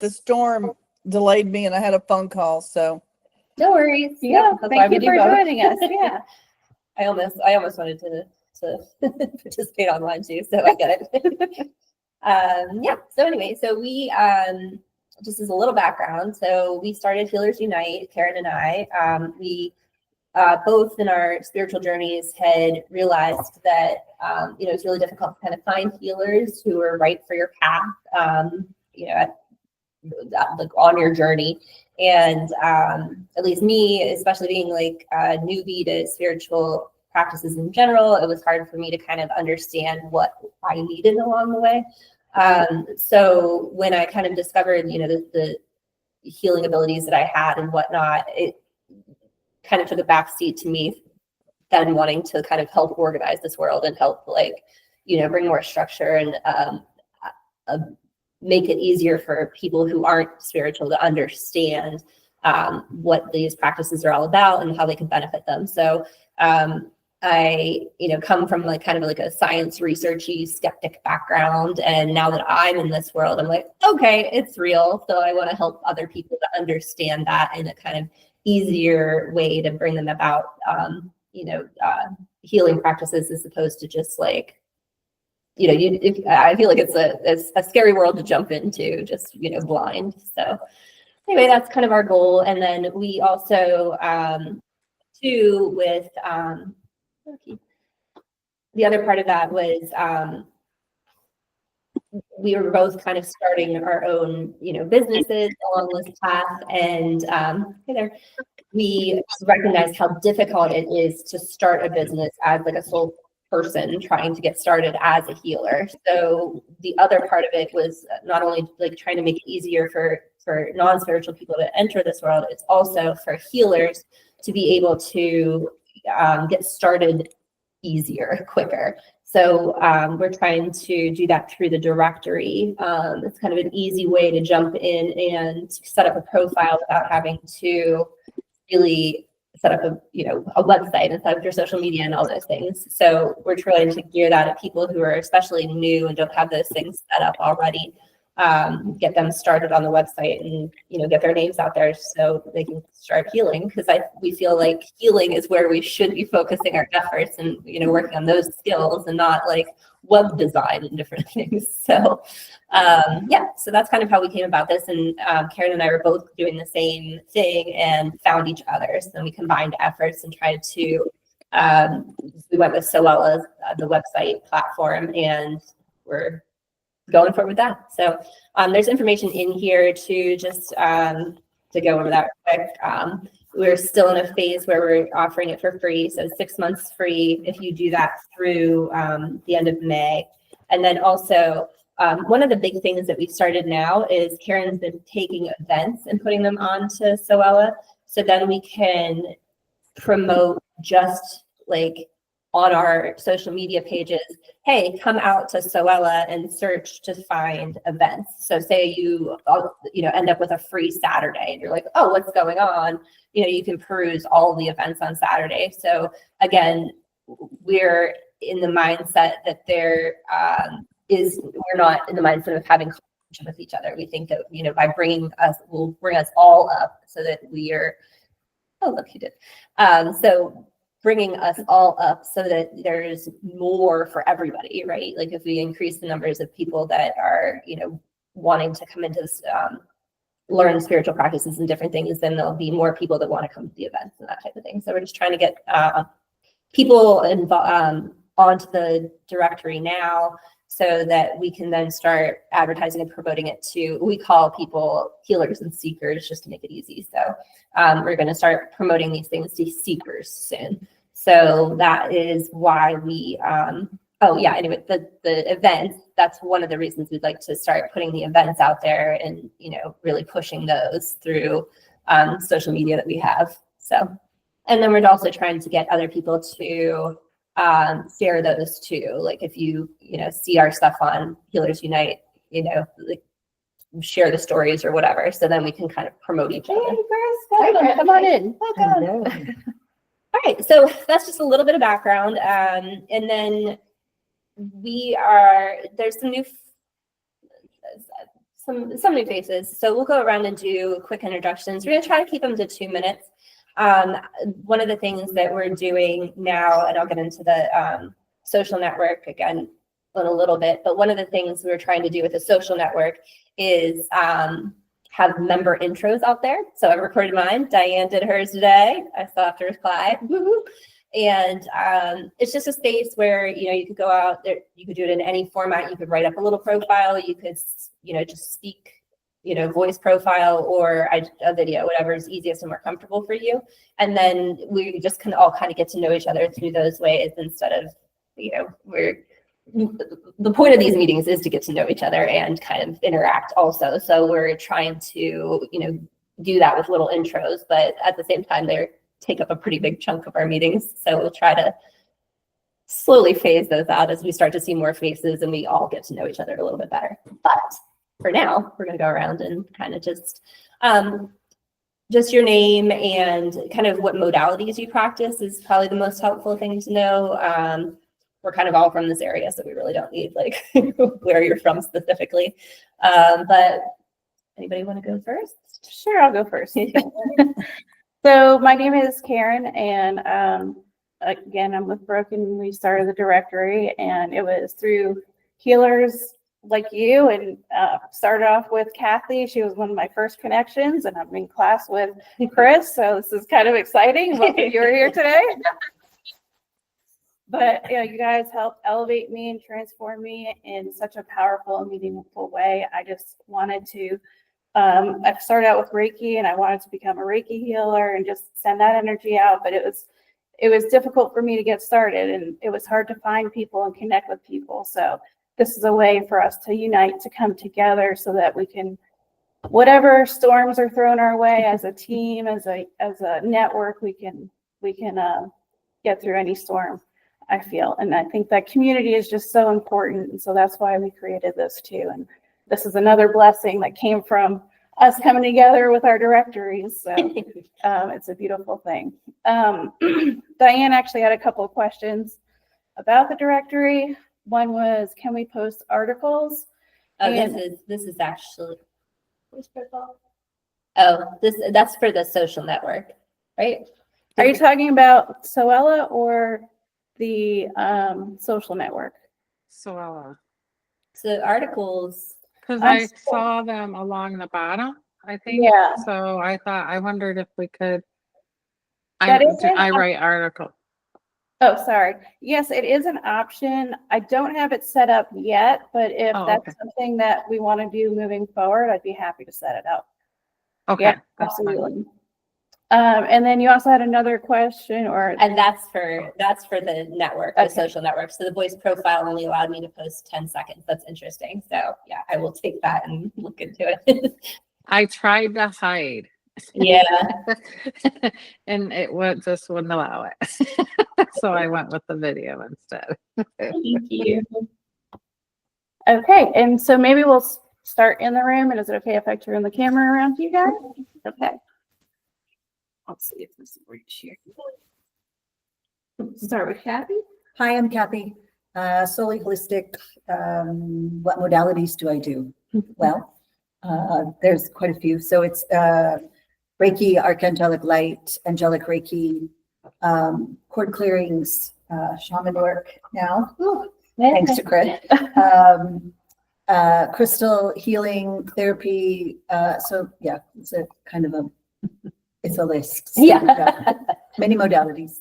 the storm delayed me and I had a phone call, so. No worries. Yeah, thank you for joining us. Yeah. I almost wanted to participate online too, so I get it. Yeah. So anyway, so we just as a little background, so we started Healers Unite, Karen and I. We both in our spiritual journeys had realized that it's really difficult to kind of find healers who are right for your path. Like on your journey, and at least me, especially being like a newbie to spiritual practices in general, it was hard for me to kind of understand what I needed along the way. So when I kind of discovered, the healing abilities that I had and whatnot, it kind of took a backseat to me then wanting to kind of help organize this world and help bring more structure and make it easier for people who aren't spiritual to understand what these practices are all about and how they can benefit them. So I, come from kind of a science researchy skeptic background. And now that I'm in this world, I'm like, okay, it's real. So I want to help other people to understand that in a kind of easier way to bring them about, healing practices as opposed to just I feel like it's a scary world to jump into, just, blind. So anyway, that's kind of our goal. And then we also, with the other part of that was we were both kind of starting our own, businesses along this path. And we recognized how difficult it is to start a business as a sole person trying to get started as a healer. So the other part of it was not only trying to make it easier for non-spiritual people to enter this world, it's also for healers to be able to get started easier, quicker. So we're trying to do that through the directory. It's kind of an easy way to jump in and set up a profile without having to really set up a website and set up your social media and all those things. So we're trying to gear that at people who are especially new and don't have those things set up already. Get them started on the website and get their names out there so they can start healing, because we feel like healing is where we should be focusing our efforts and working on those skills and not web design and different things. So so that's kind of how we came about this, and Karen and I were both doing the same thing and found each other, so then we combined efforts and tried to we went with Souly, the website platform, and we're going forward with that. So there's information in here to just to go over that quick. We're still in a phase where we're offering it for free. So 6 months free if you do that through the end of May. And then also one of the big things that we've started now is Karen's been taking events and putting them onto Souly. So then we can promote just on our social media pages, hey, come out to Souly and search to find events. So say you end up with a free Saturday and you're like, oh, what's going on? You can peruse all the events on Saturday. So again, we're in the mindset that we're not in the mindset of having competition with each other. We think that, by will bring us all up so that we are, oh, look, you did. So bringing us all up so that there's more for everybody, right? If we increase the numbers of people that are, wanting to come into this, learn spiritual practices and different things, then there'll be more people that want to come to the events and that type of thing. So we're just trying to get people onto the directory now so that we can then start advertising and promoting it to, we call people healers and seekers just to make it easy. So we're going to start promoting these things to seekers soon. So that is why we, anyway, the events, that's one of the reasons we'd like to start putting the events out there and, really pushing those through social media that we have. So, and then we're also trying to get other people to share those too. If you, see our stuff on Healers Unite, share the stories or whatever. So then we can kind of promote each other. Hey, come on in. Welcome. All right, so that's just a little bit of background. And then there's some some new faces. So we'll go around and do quick introductions. We're gonna try to keep them to 2 minutes. One of the things that we're doing now, and I'll get into the social network again in a little bit, but one of the things we're trying to do with the social network is have member intros out there. So I recorded mine. Diane did hers today. I still have to reply. And it's just a space where, you could go out there, you could do it in any format. You could write up a little profile. You could, just speak, voice profile or a video, whatever is easiest and more comfortable for you. And then we just can all kind of get to know each other through those ways instead of, the point of these meetings is to get to know each other and kind of interact also. So we're trying to, do that with little intros, but at the same time, they take up a pretty big chunk of our meetings. So we'll try to slowly phase those out as we start to see more faces and we all get to know each other a little bit better. But for now, we're going to go around and kind of just your name and kind of what modalities you practice is probably the most helpful thing to know. We're kind of all from this area, so we really don't need like where you're from specifically. But anybody want to go first? Sure, I'll go first. So my name is Karen, and again, I'm with Brooke, and we started the directory, and it was through healers like you, and started off with Kathy. She was one of my first connections, and I'm in class with Chris, so this is kind of exciting. Well, you're here today. But you guys helped elevate me and transform me in such a powerful and meaningful way. I just wanted to, I started out with Reiki, and I wanted to become a Reiki healer and just send that energy out. But it was difficult for me to get started, and it was hard to find people and connect with people. So this is a way for us to unite, to come together so that we can, whatever storms are thrown our way as a team, as a network, we can get through any storm, I feel. And I think that community is just so important. And so that's why we created this too. And this is another blessing that came from us coming together with our directories. So it's a beautiful thing. Diane actually had a couple of questions about the directory. One was, can we post articles? Oh, this is actually, that's for the social network, right? Are you talking about Soella or the social network? Souly. So articles. Because I saw them along the bottom, I think. Yeah. So I wondered if we could. That is an I write articles. Oh, sorry. Yes, it is an option. I don't have it set up yet, but if that's something that we want to do moving forward, I'd be happy to set it up. Okay, Yeah, that's absolutely. And then you also had another question, and that's for the network, the social network. So the voice profile only allowed me to post 10 seconds. That's interesting. So yeah, I will take that and look into it. I tried to hide. Yeah. And it just wouldn't allow it. So I went with the video instead. Thank you. Okay, and so maybe we'll start in the room. And is it okay if I turn the camera around to you guys? Okay. Let's see if this works here. Start with Kathy. Hi, I'm Kathy. Souly Holistic. What modalities do I do? Well, there's quite a few. So it's Reiki, Archangelic Light, Angelic Reiki, cord clearings, shaman work now, thanks to Chris. Crystal healing therapy. So yeah, it's a kind of it's a list. So Yeah. Many modalities.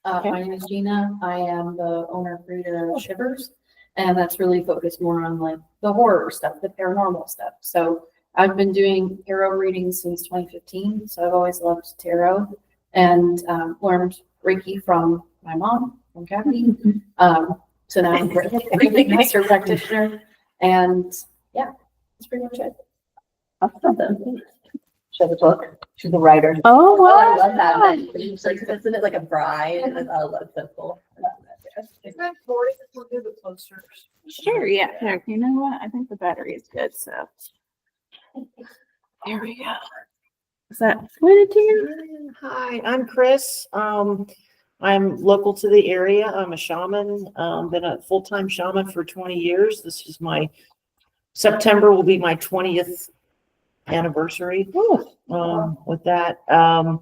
My name is Gina. I am the owner and creator of Shivers, and that's really focused more on like the horror stuff, the paranormal stuff. So I've been doing tarot readings since 2015. So I've always loved tarot and learned Reiki from my mom, from Kathy. So now I'm a Reiki master practitioner, and yeah, that's pretty much it. Awesome. She has a book. She's a writer. Oh, Oh, wow. I love that. Isn't it like a bride? Oh, that's so cool. Is that Florida? We'll do the posters. Sure, yeah. Here, you know what? I think the battery is good, so. There we go. Is that pointed to you? Hi, I'm Chris. I'm local to the area. I'm a shaman. Been a full-time shaman for 20 years. This is my September will be my 20th anniversary. With that. I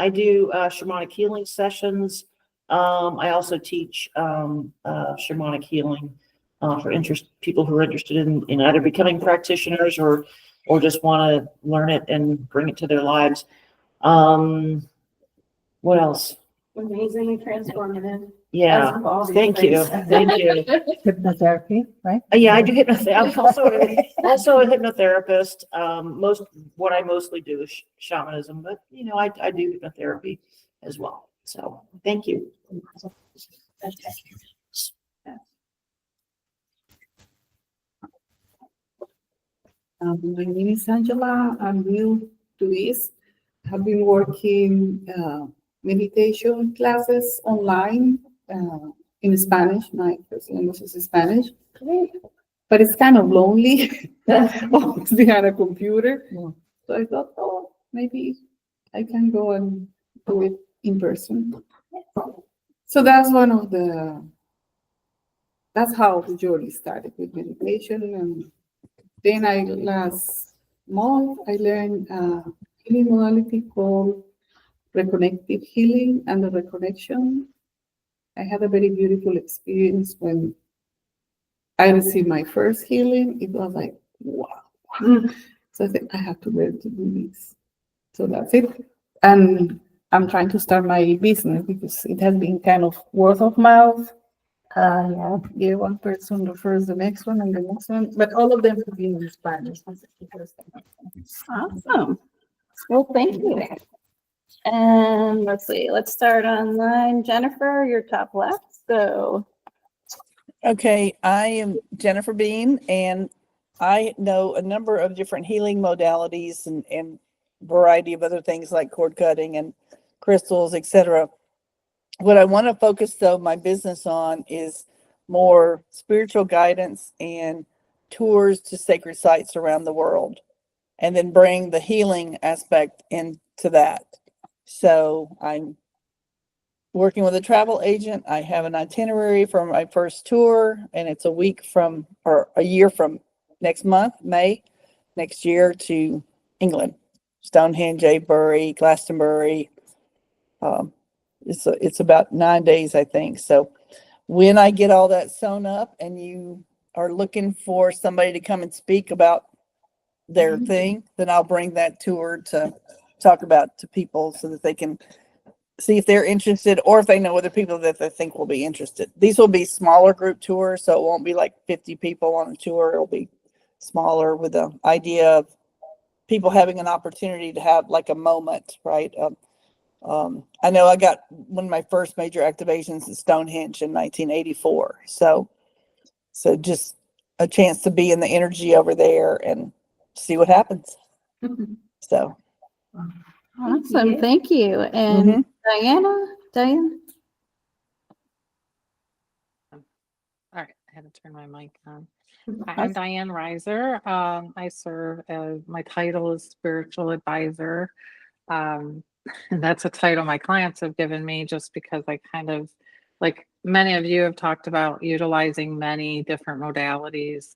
do shamanic healing sessions. I also teach shamanic healing for people who are interested in either becoming practitioners or just want to learn it and bring it to their lives. What else? Amazingly transformative. Yeah, As all these thank you, things. thank you. Hypnotherapy, right? Yeah, I do hypnotherapy. I'm also a hypnotherapist. What I mostly do is shamanism, but I do hypnotherapy as well. So thank you. My name is Angela. I'm new to this. I've been working meditation classes online in Spanish. My first language is Spanish. But it's kind of lonely always behind a computer. So I thought, oh, maybe I can go and do it in person. So that's that's how the journey started with meditation. And then last month, I learned a healing modality called reconnective healing and the reconnection. I had a very beautiful experience when I received my first healing. It was like, wow. So I said, I have to learn to do this. So that's it. And I'm trying to start my business because it has been kind of word of mouth. Yeah, one person refers the next one and the next one, but all of them have been in Spanish. Awesome. Well, thank you. And let's see, let's start online. Jennifer, your top left. So Okay, I am Jennifer Bean, and I know a number of different healing modalities and variety of other things like cord cutting and crystals, etc. What I want to focus though my business on is more spiritual guidance and tours to sacred sites around the world, and then bring the healing aspect into that. So I'm working with a travel agent. I have an itinerary for my first tour, and it's a year from next month, May next year, to England, Stonehenge, Bury, Glastonbury. It's about 9 days, I think. So when I get all that sewn up and you are looking for somebody to come and speak about their thing, then I'll bring that tour to talk about to people so that they can see if they're interested or if they know other people that they think will be interested. These will be smaller group tours, so it won't be like 50 people on a tour. It'll be smaller with the idea of people having an opportunity to have like a moment, right? I know I got one of my first major activations at Stonehenge in 1984. So just a chance to be in the energy over there and see what happens. So. awesome. Thank you. And Diane? All right, I had to turn my mic on. Hi, I'm Diane Reiser. I serve as, my title is spiritual advisor. And that's a title my clients have given me just because I kind of, like many of you have talked about, utilizing many different modalities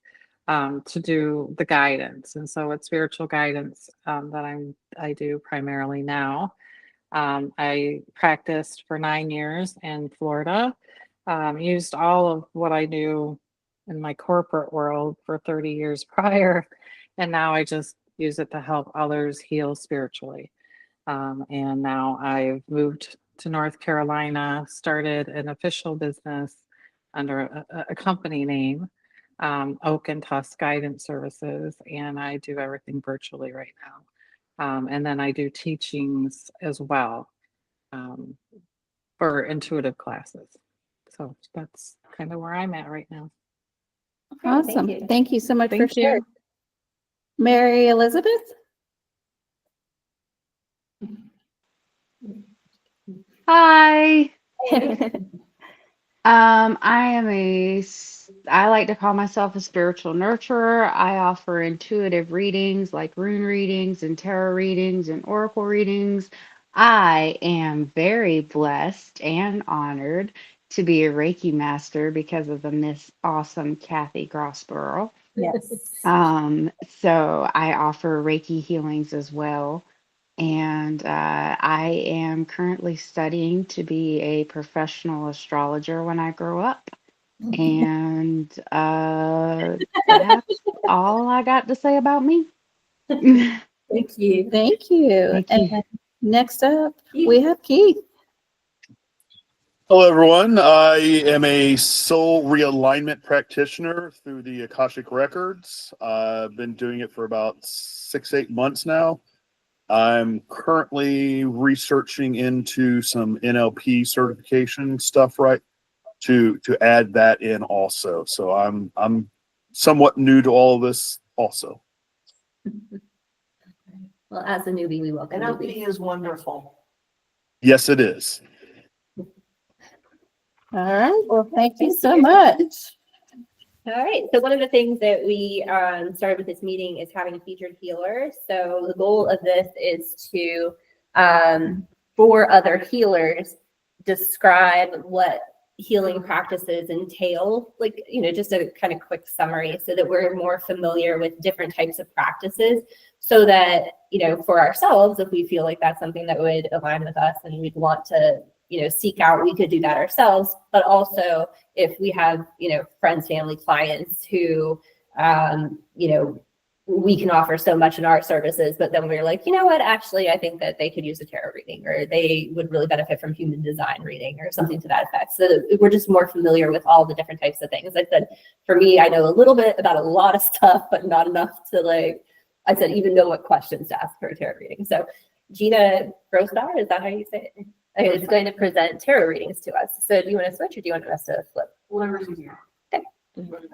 to do the guidance. And so it's spiritual guidance that I do primarily now. I practiced for 9 years in Florida, used all of what I knew in my corporate world for 30 years prior, and now I just use it to help others heal spiritually. And now I've moved to North Carolina, started an official business under a company name, Oak and Tusk Guidance Services, and I do everything virtually right now. And then I do teachings as well for intuitive classes. So that's kind of where I'm at right now. Awesome. Thank you so much for Thank sharing. you. Mary Elizabeth? Hi. I like to call myself a spiritual nurturer. I offer intuitive readings like rune readings and tarot readings and oracle readings. I am very blessed and honored to be a Reiki master because of the Miss Awesome Kathy Grossbauer. Yes. So I offer Reiki healings as well. And I am currently studying to be a professional astrologer when I grow up. And that's all I got to say about me. Thank you. Thank you. Thank you. And next up, we have Keith. Hello, everyone. I am a soul realignment practitioner through the Akashic Records. I've been doing it for about 6-8 months now. I'm currently researching into some NLP certification stuff, right, to add that in also. So I'm somewhat new to all of this also. Well, as a newbie, we welcome you. NLP is wonderful. Yes, it is. All right. Well, thank you so much. All right. So one of the things that we started with this meeting is having a featured healer. So the goal of this is to, for other healers, describe what healing practices entail, like, you know, just a kind of quick summary so that we're more familiar with different types of practices so that, you know, for ourselves, if we feel like that's something that would align with us and we'd want to, you know, seek out, we could do that ourselves. But also if we have, you know, friends, family, clients who, you know, we can offer so much in our services, but then we're like, you know what, actually, I think that they could use a tarot reading or they would really benefit from human design reading or something to that effect. So that we're just more familiar with all the different types of things. I said, for me, I know a little bit about a lot of stuff, but not enough to, like, I said, even know what questions to ask for a tarot reading. So Gina Grossbauer, is that how you say it? Okay, is going to present tarot readings to us. So do you want to switch or do you want us to flip? Whatever's easier.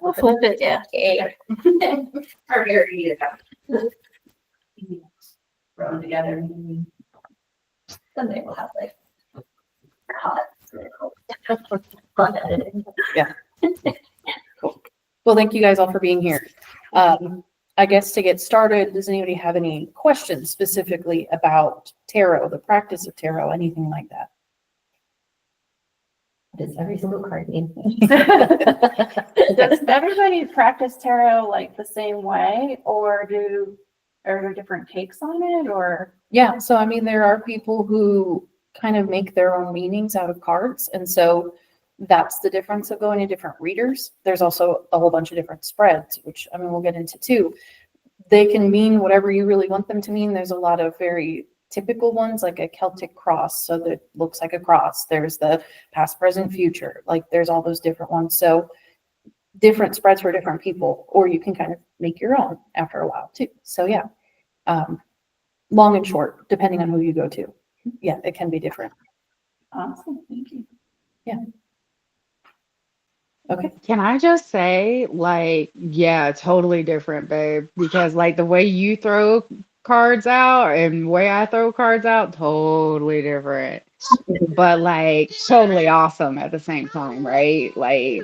We'll flip it, yeah. Okay. Our tarot reading. Throw them together. Someday we'll have like fun editing. Yeah. Cool. Well, thank you guys all for being here. I guess to get started, does anybody have any questions specifically about tarot, the practice of tarot, anything like that? Does every single card mean? Does everybody practice tarot like the same way, or are there different takes on it, or? Yeah, so I mean, there are people who kind of make their own meanings out of cards, and so that's the difference of going to different readers. There's also a whole bunch of different spreads, which I mean, we'll get into too. They can mean whatever you really want them to mean. There's a lot of very typical ones, like a Celtic cross, so that looks like a cross. There's the past, present, future. Like there's all those different ones. So different spreads for different people, or you can kind of make your own after a while too. So yeah, long and short, depending on who you go to. Yeah, it can be different. Awesome, thank you. Yeah. Okay. Can I just say, like, yeah, totally different, babe. Because like the way you throw cards out and the way I throw cards out, totally different. But like totally awesome at the same time, right? Like,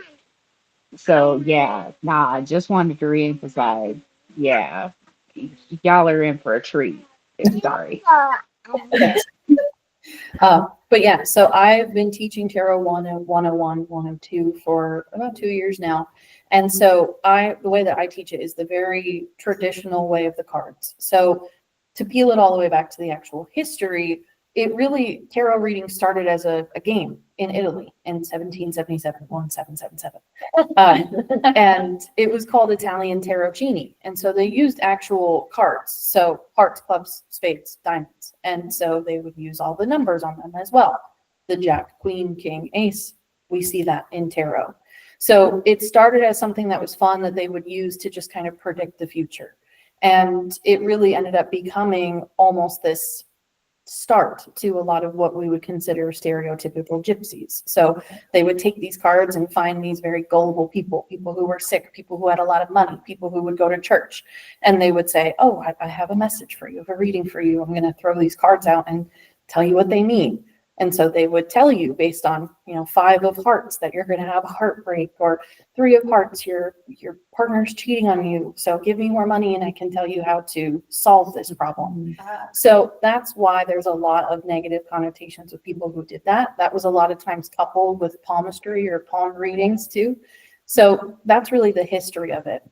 so yeah, nah, I just wanted to reemphasize, yeah, y'all are in for a treat. Sorry. But yeah, so I've been teaching Tarot 101, 102 for about 2 years now. And so the way that I teach it is the very traditional way of the cards. So to peel it all the way back to the actual history, tarot reading started as a game in Italy in 1777, 1777. And it was called Italian Tarocchini. And so they used actual cards. So hearts, clubs, spades, diamonds. And so they would use all the numbers on them as well. The Jack, Queen, King, Ace. We see that in tarot. So it started as something that was fun that they would use to just kind of predict the future. And it really ended up becoming almost this start to a lot of what we would consider stereotypical gypsies. So they would take these cards and find these very gullible people who were sick, people who had a lot of money, people who would go to church, and they would say, oh, I have a message for you, I have a reading for you. I'm going to throw these cards out and tell you what they mean. And so they would tell you based on, 5 of hearts that you're going to have a heartbreak, or 3 of hearts, your partner's cheating on you. So give me more money and I can tell you how to solve this problem. So that's why there's a lot of negative connotations with people who did that. That was a lot of times coupled with palmistry or palm readings too. So that's really the history of it.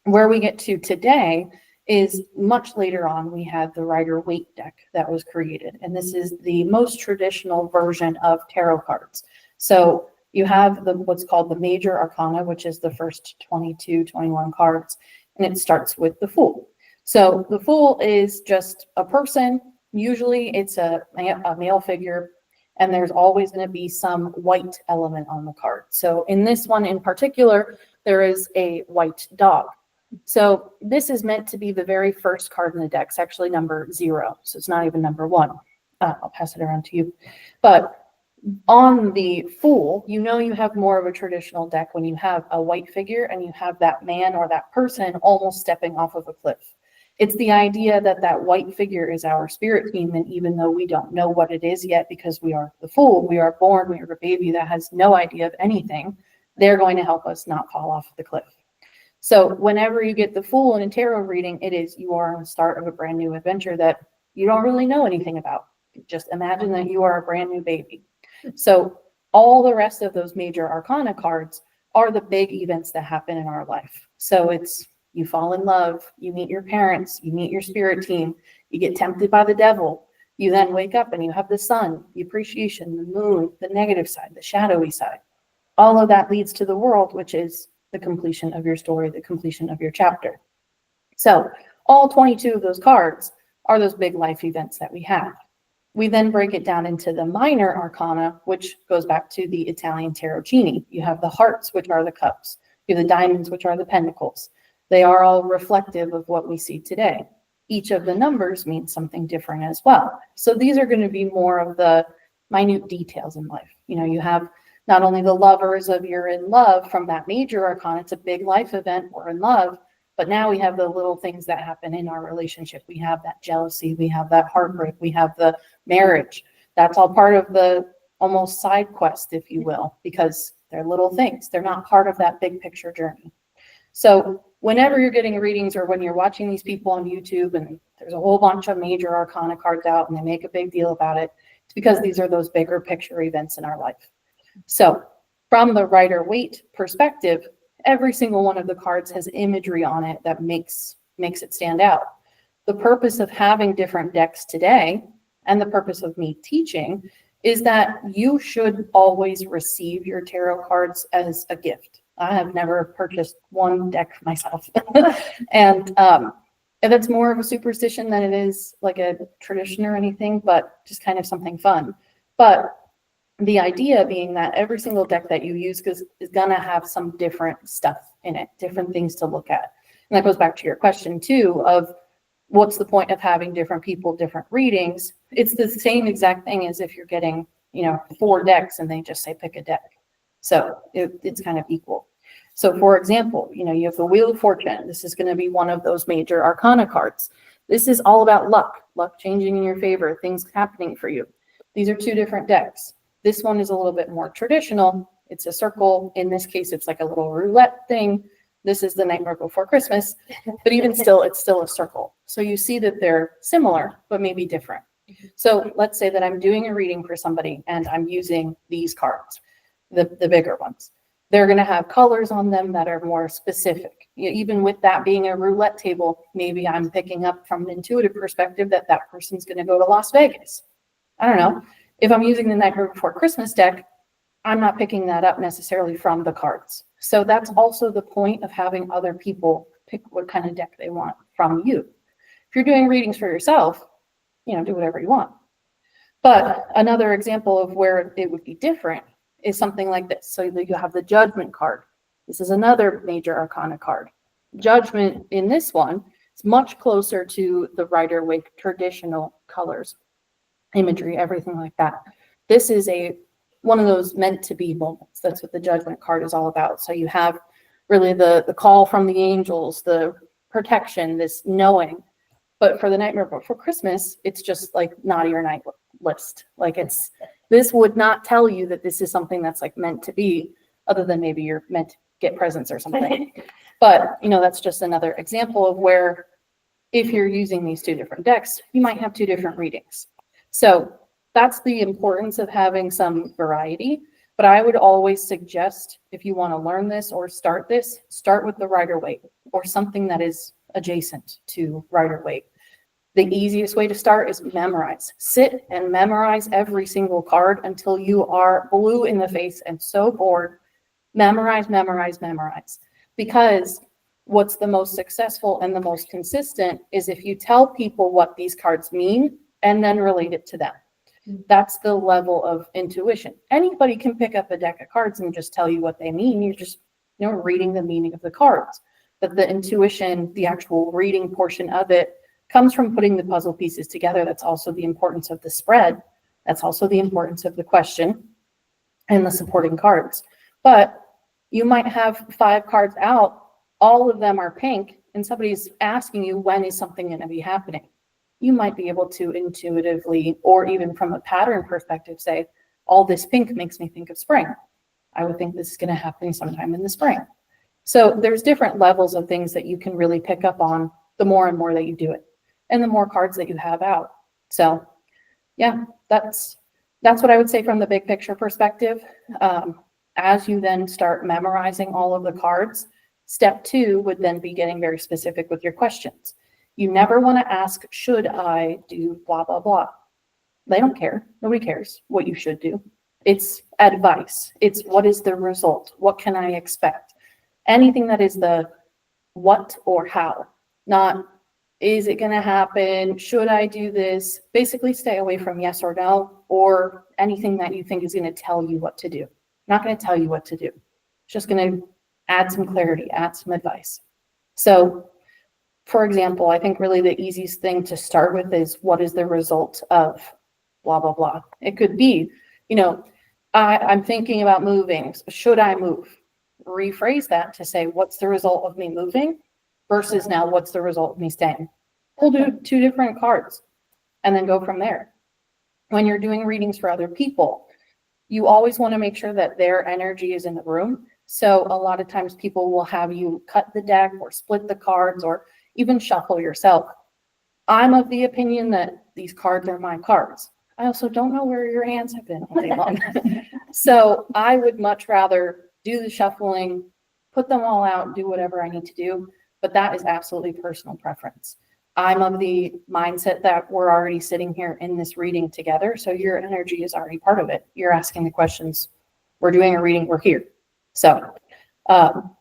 Where we get to today is much later on, we had the Rider-Waite deck that was created. And this is the most traditional version of tarot cards. So you have what's called the major arcana, which is the first 22, 21 cards, and it starts with the Fool. So the Fool is just a person. Usually it's a male figure, and there's always going to be some white element on the card. So in this one in particular, there is a white dog. So this is meant to be the very first card in the deck. It's actually number 0. So it's not even number 1. I'll pass it around to you. But on the Fool, you have more of a traditional deck when you have a white figure and you have that man or that person almost stepping off of a cliff. It's the idea that that white figure is our spirit team. And even though we don't know what it is yet, because we are the Fool, we are born, we are a baby that has no idea of anything, they're going to help us not fall off the cliff. So whenever you get the Fool in a tarot reading, you are on the start of a brand new adventure that you don't really know anything about. Just imagine that you are a brand new baby. So all the rest of those major arcana cards are the big events that happen in our life. So it's you fall in love, you meet your parents, you meet your spirit team, you get tempted by the devil, you then wake up and you have the sun, the appreciation, the moon, the negative side, the shadowy side. All of that leads to the world, which is the completion of your story, the completion of your chapter. So all 22 of those cards are those big life events that we have. We then break it down into the minor arcana, which goes back to the Italian tarotini. You have the hearts, which are the cups. You have the diamonds, which are the pentacles. They are all reflective of what we see today. Each of the numbers means something different as well. So these are going to be more of the minute details in life. You have not only the lovers of you're in love from that major arcana, it's a big life event, we're in love, but now we have the little things that happen in our relationship. We have that jealousy, we have that heartbreak, we have the marriage. That's all part of the almost side quest, if you will, because they're little things. They're not part of that big picture journey. So whenever you're getting readings or when you're watching these people on YouTube and there's a whole bunch of major arcana cards out and they make a big deal about it, it's because these are those bigger picture events in our life. So from the Rider-Waite perspective, every single one of the cards has imagery on it that makes it stand out. The purpose of having different decks today and the purpose of me teaching is that you should always receive your tarot cards as a gift. I have never purchased one deck myself. And that's more of a superstition than it is like a tradition or anything, but just kind of something fun. But the idea being that every single deck that you use is going to have some different stuff in it, different things to look at. And that goes back to your question too, of what's the point of having different people, different readings? It's the same exact thing as if you're getting, 4 decks and they just say pick a deck. So it's kind of equal. So for example, you have the Wheel of Fortune. This is going to be one of those major arcana cards. This is all about luck changing in your favor, things happening for you. These are 2 different decks. This one is a little bit more traditional. It's a circle. In this case, it's like a little roulette thing. This is the Nightmare Before Christmas, but even still, it's still a circle. So you see that they're similar, but maybe different. So let's say that I'm doing a reading for somebody and I'm using these cards, the bigger ones. They're going to have colors on them that are more specific. Even with that being a roulette table, maybe I'm picking up from an intuitive perspective that person's going to go to Las Vegas. I don't know. If I'm using the Nightmare Before Christmas deck, I'm not picking that up necessarily from the cards. So that's also the point of having other people pick what kind of deck they want from you. If you're doing readings for yourself, do whatever you want. But another example of where it would be different is something like this. So you have the Judgment card. This is another major arcana card. Judgment in this one is much closer to the Rider-Waite traditional colors, imagery, everything like that. This is one of those meant to be moments. That's what the Judgment card is all about. So you have really the call from the angels, the protection, this knowing. But for the Nightmare Before Christmas, it's just like naughty or list. Like this would not tell you that this is something that's like meant to be, other than maybe you're meant to get presents or something. But, that's just another example of where if you're using these two different decks, you might have two different readings. So that's the importance of having some variety. But I would always suggest, if you want to learn this or start this, start with the Rider-Waite or something that is adjacent to Rider-Waite. The easiest way to start is memorize. Sit and memorize every single card until you are blue in the face and so bored. Memorize, memorize, memorize. Because what's the most successful and the most consistent is if you tell people what these cards mean and then relate it to them. That's the level of intuition. Anybody can pick up a deck of cards and just tell you what they mean. You're just, reading the meaning of the cards. But the intuition, the actual reading portion of it, comes from putting the puzzle pieces together. That's also the importance of the spread. That's also the importance of the question and the supporting cards. But you might have 5 cards out, all of them are pink, and somebody's asking you, when is something going to be happening? You might be able to intuitively, or even from a pattern perspective, say, all this pink makes me think of spring. I would think this is going to happen sometime in the spring. So there's different levels of things that you can really pick up on the more and more that you do it, and the more cards that you have out. So yeah, that's what I would say from the big picture perspective. As you then start memorizing all of the cards, step 2 would then be getting very specific with your questions. You never want to ask, should I do blah, blah, blah? They don't care. Nobody cares what you should do. It's advice. It's what is the result? What can I expect? Anything that is the what or how, not is it going to happen? Should I do this? Basically stay away from yes or no, or anything that you think is going to tell you what to do. Not going to tell you what to do. It's just going to add some clarity, add some advice. So, for example, I think really the easiest thing to start with is what is the result of blah, blah, blah. It could be, I'm thinking about moving. Should I move? Rephrase that to say, what's the result of me moving versus now what's the result of me staying? We'll do 2 different cards and then go from there. When you're doing readings for other people, you always want to make sure that their energy is in the room. So a lot of times people will have you cut the deck or split the cards or even shuffle yourself. I'm of the opinion that these cards are my cards. I also don't know where your hands have been all day long. So I would much rather do the shuffling, put them all out, do whatever I need to do. But that is absolutely personal preference. I'm of the mindset that we're already sitting here in this reading together. So your energy is already part of it. You're asking the questions. We're doing a reading. We're here. So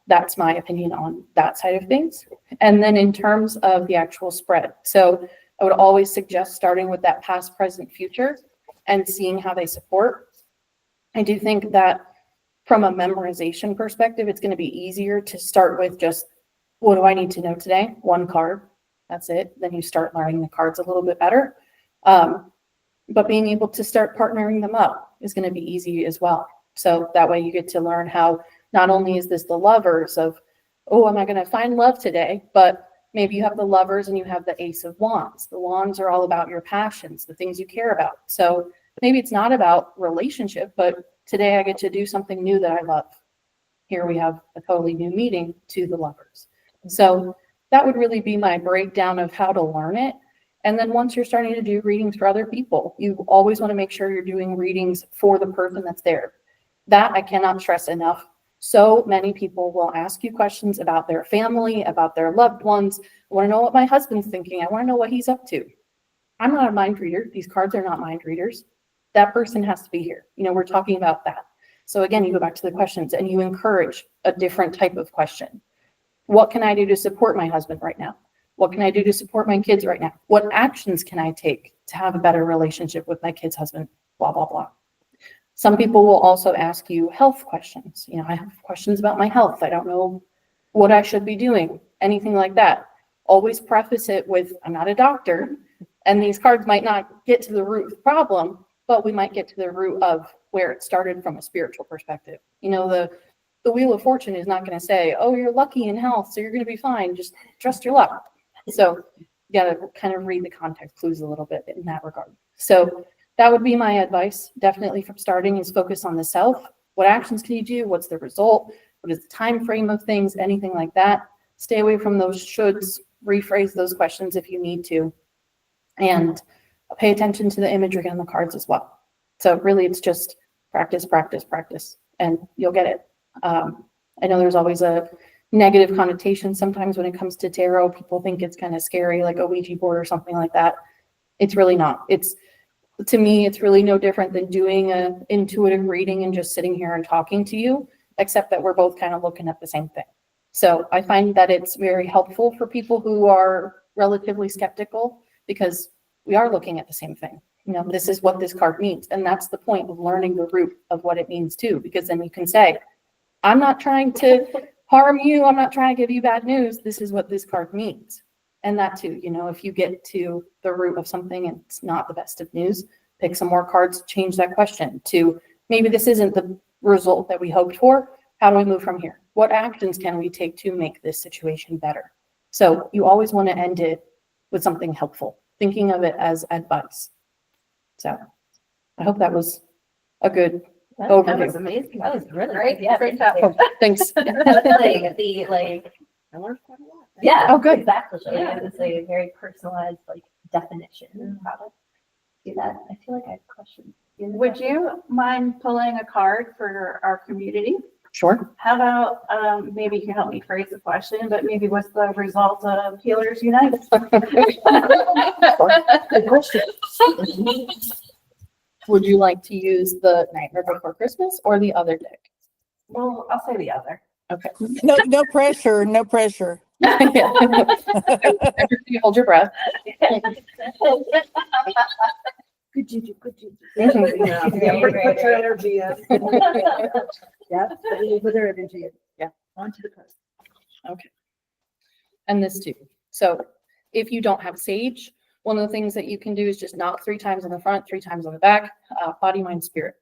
that's my opinion on that side of things. And then in terms of the actual spread. So I would always suggest starting with that past, present, future and seeing how they support. I do think that from a memorization perspective, it's going to be easier to start with just, what do I need to know today? 1 card. That's it. Then you start learning the cards a little bit better. But being able to start partnering them up is going to be easy as well. So that way you get to learn how not only is this the lovers of, oh, am I going to find love today? But maybe you have the lovers and you have the Ace of Wands. The wands are all about your passions, the things you care about. So maybe it's not about relationship, but today I get to do something new that I love. Here we have a totally new meaning to the lovers. So that would really be my breakdown of how to learn it. And then once you're starting to do readings for other people, you always want to make sure you're doing readings for the person that's there. That I cannot stress enough. So many people will ask you questions about their family, about their loved ones. I want to know what my husband's thinking. I want to know what he's up to. I'm not a mind reader. These cards are not mind readers. That person has to be here. We're talking about that. So again, you go back to the questions and you encourage a different type of question. What can I do to support my husband right now? What can I do to support my kids right now? What actions can I take to have a better relationship with my kid's husband? Blah, blah, blah. Some people will also ask you health questions. I have questions about my health. I don't know what I should be doing, anything like that. Always preface it with, I'm not a doctor, and these cards might not get to the root of the problem, but we might get to the root of where it started from a spiritual perspective. The Wheel of Fortune is not going to say, oh, you're lucky in health, so you're going to be fine. Just trust your luck. So you got to kind of read the context clues a little bit in that regard. So that would be my advice, definitely from starting, is focus on the self. What actions can you do? What's the result? What is the time frame of things? Anything like that. Stay away from those shoulds, rephrase those questions if you need to, and pay attention to the imagery on the cards as well. So really it's just practice, practice, practice, and you'll get it. I know there's always a negative connotation sometimes when it comes to tarot. People think it's kind of scary, like a Ouija board or something like that. It's really not. To me, it's really no different than doing an intuitive reading and just sitting here and talking to you, except that we're both kind of looking at the same thing. So I find that it's very helpful for people who are relatively skeptical, because we are looking at the same thing. You know, this is what this card means. And that's the point of learning the root of what it means too, because then you can say, I'm not trying to harm you. I'm not trying to give you bad news. This is what this card means. And that too, you know, if you get to the root of something and it's not the best of news, pick some more cards, change that question to maybe this isn't the result that we hoped for. How do we move from here? What actions can we take to make this situation better? So you always want to end it with something helpful, thinking of it as advice. So I hope that was a good overview. That was amazing. That was really Great. good. Yeah, Great job. Oh, thanks. I learned quite a lot. Yeah. Oh, good. Exactly. Yeah. It's a very personalized definition of how to do that. I feel like I have questions. Would you mind pulling a card for our community? Sure. How about, maybe you can help me phrase the question, but maybe what's the result of Healers Unite? Good question. Would you like to use the Nightmare Before Christmas or the other deck? Well, I'll say the other. Okay. No pressure, no pressure. Yeah. Hold your breath. Good juju, good juju. Put your energy in. Yeah, put their energy in. Yeah. Onto the card. Okay. And this too. So if you don't have sage, one of the things that you can do is just knock 3 times in the front, 3 times on the back, body, mind, spirit.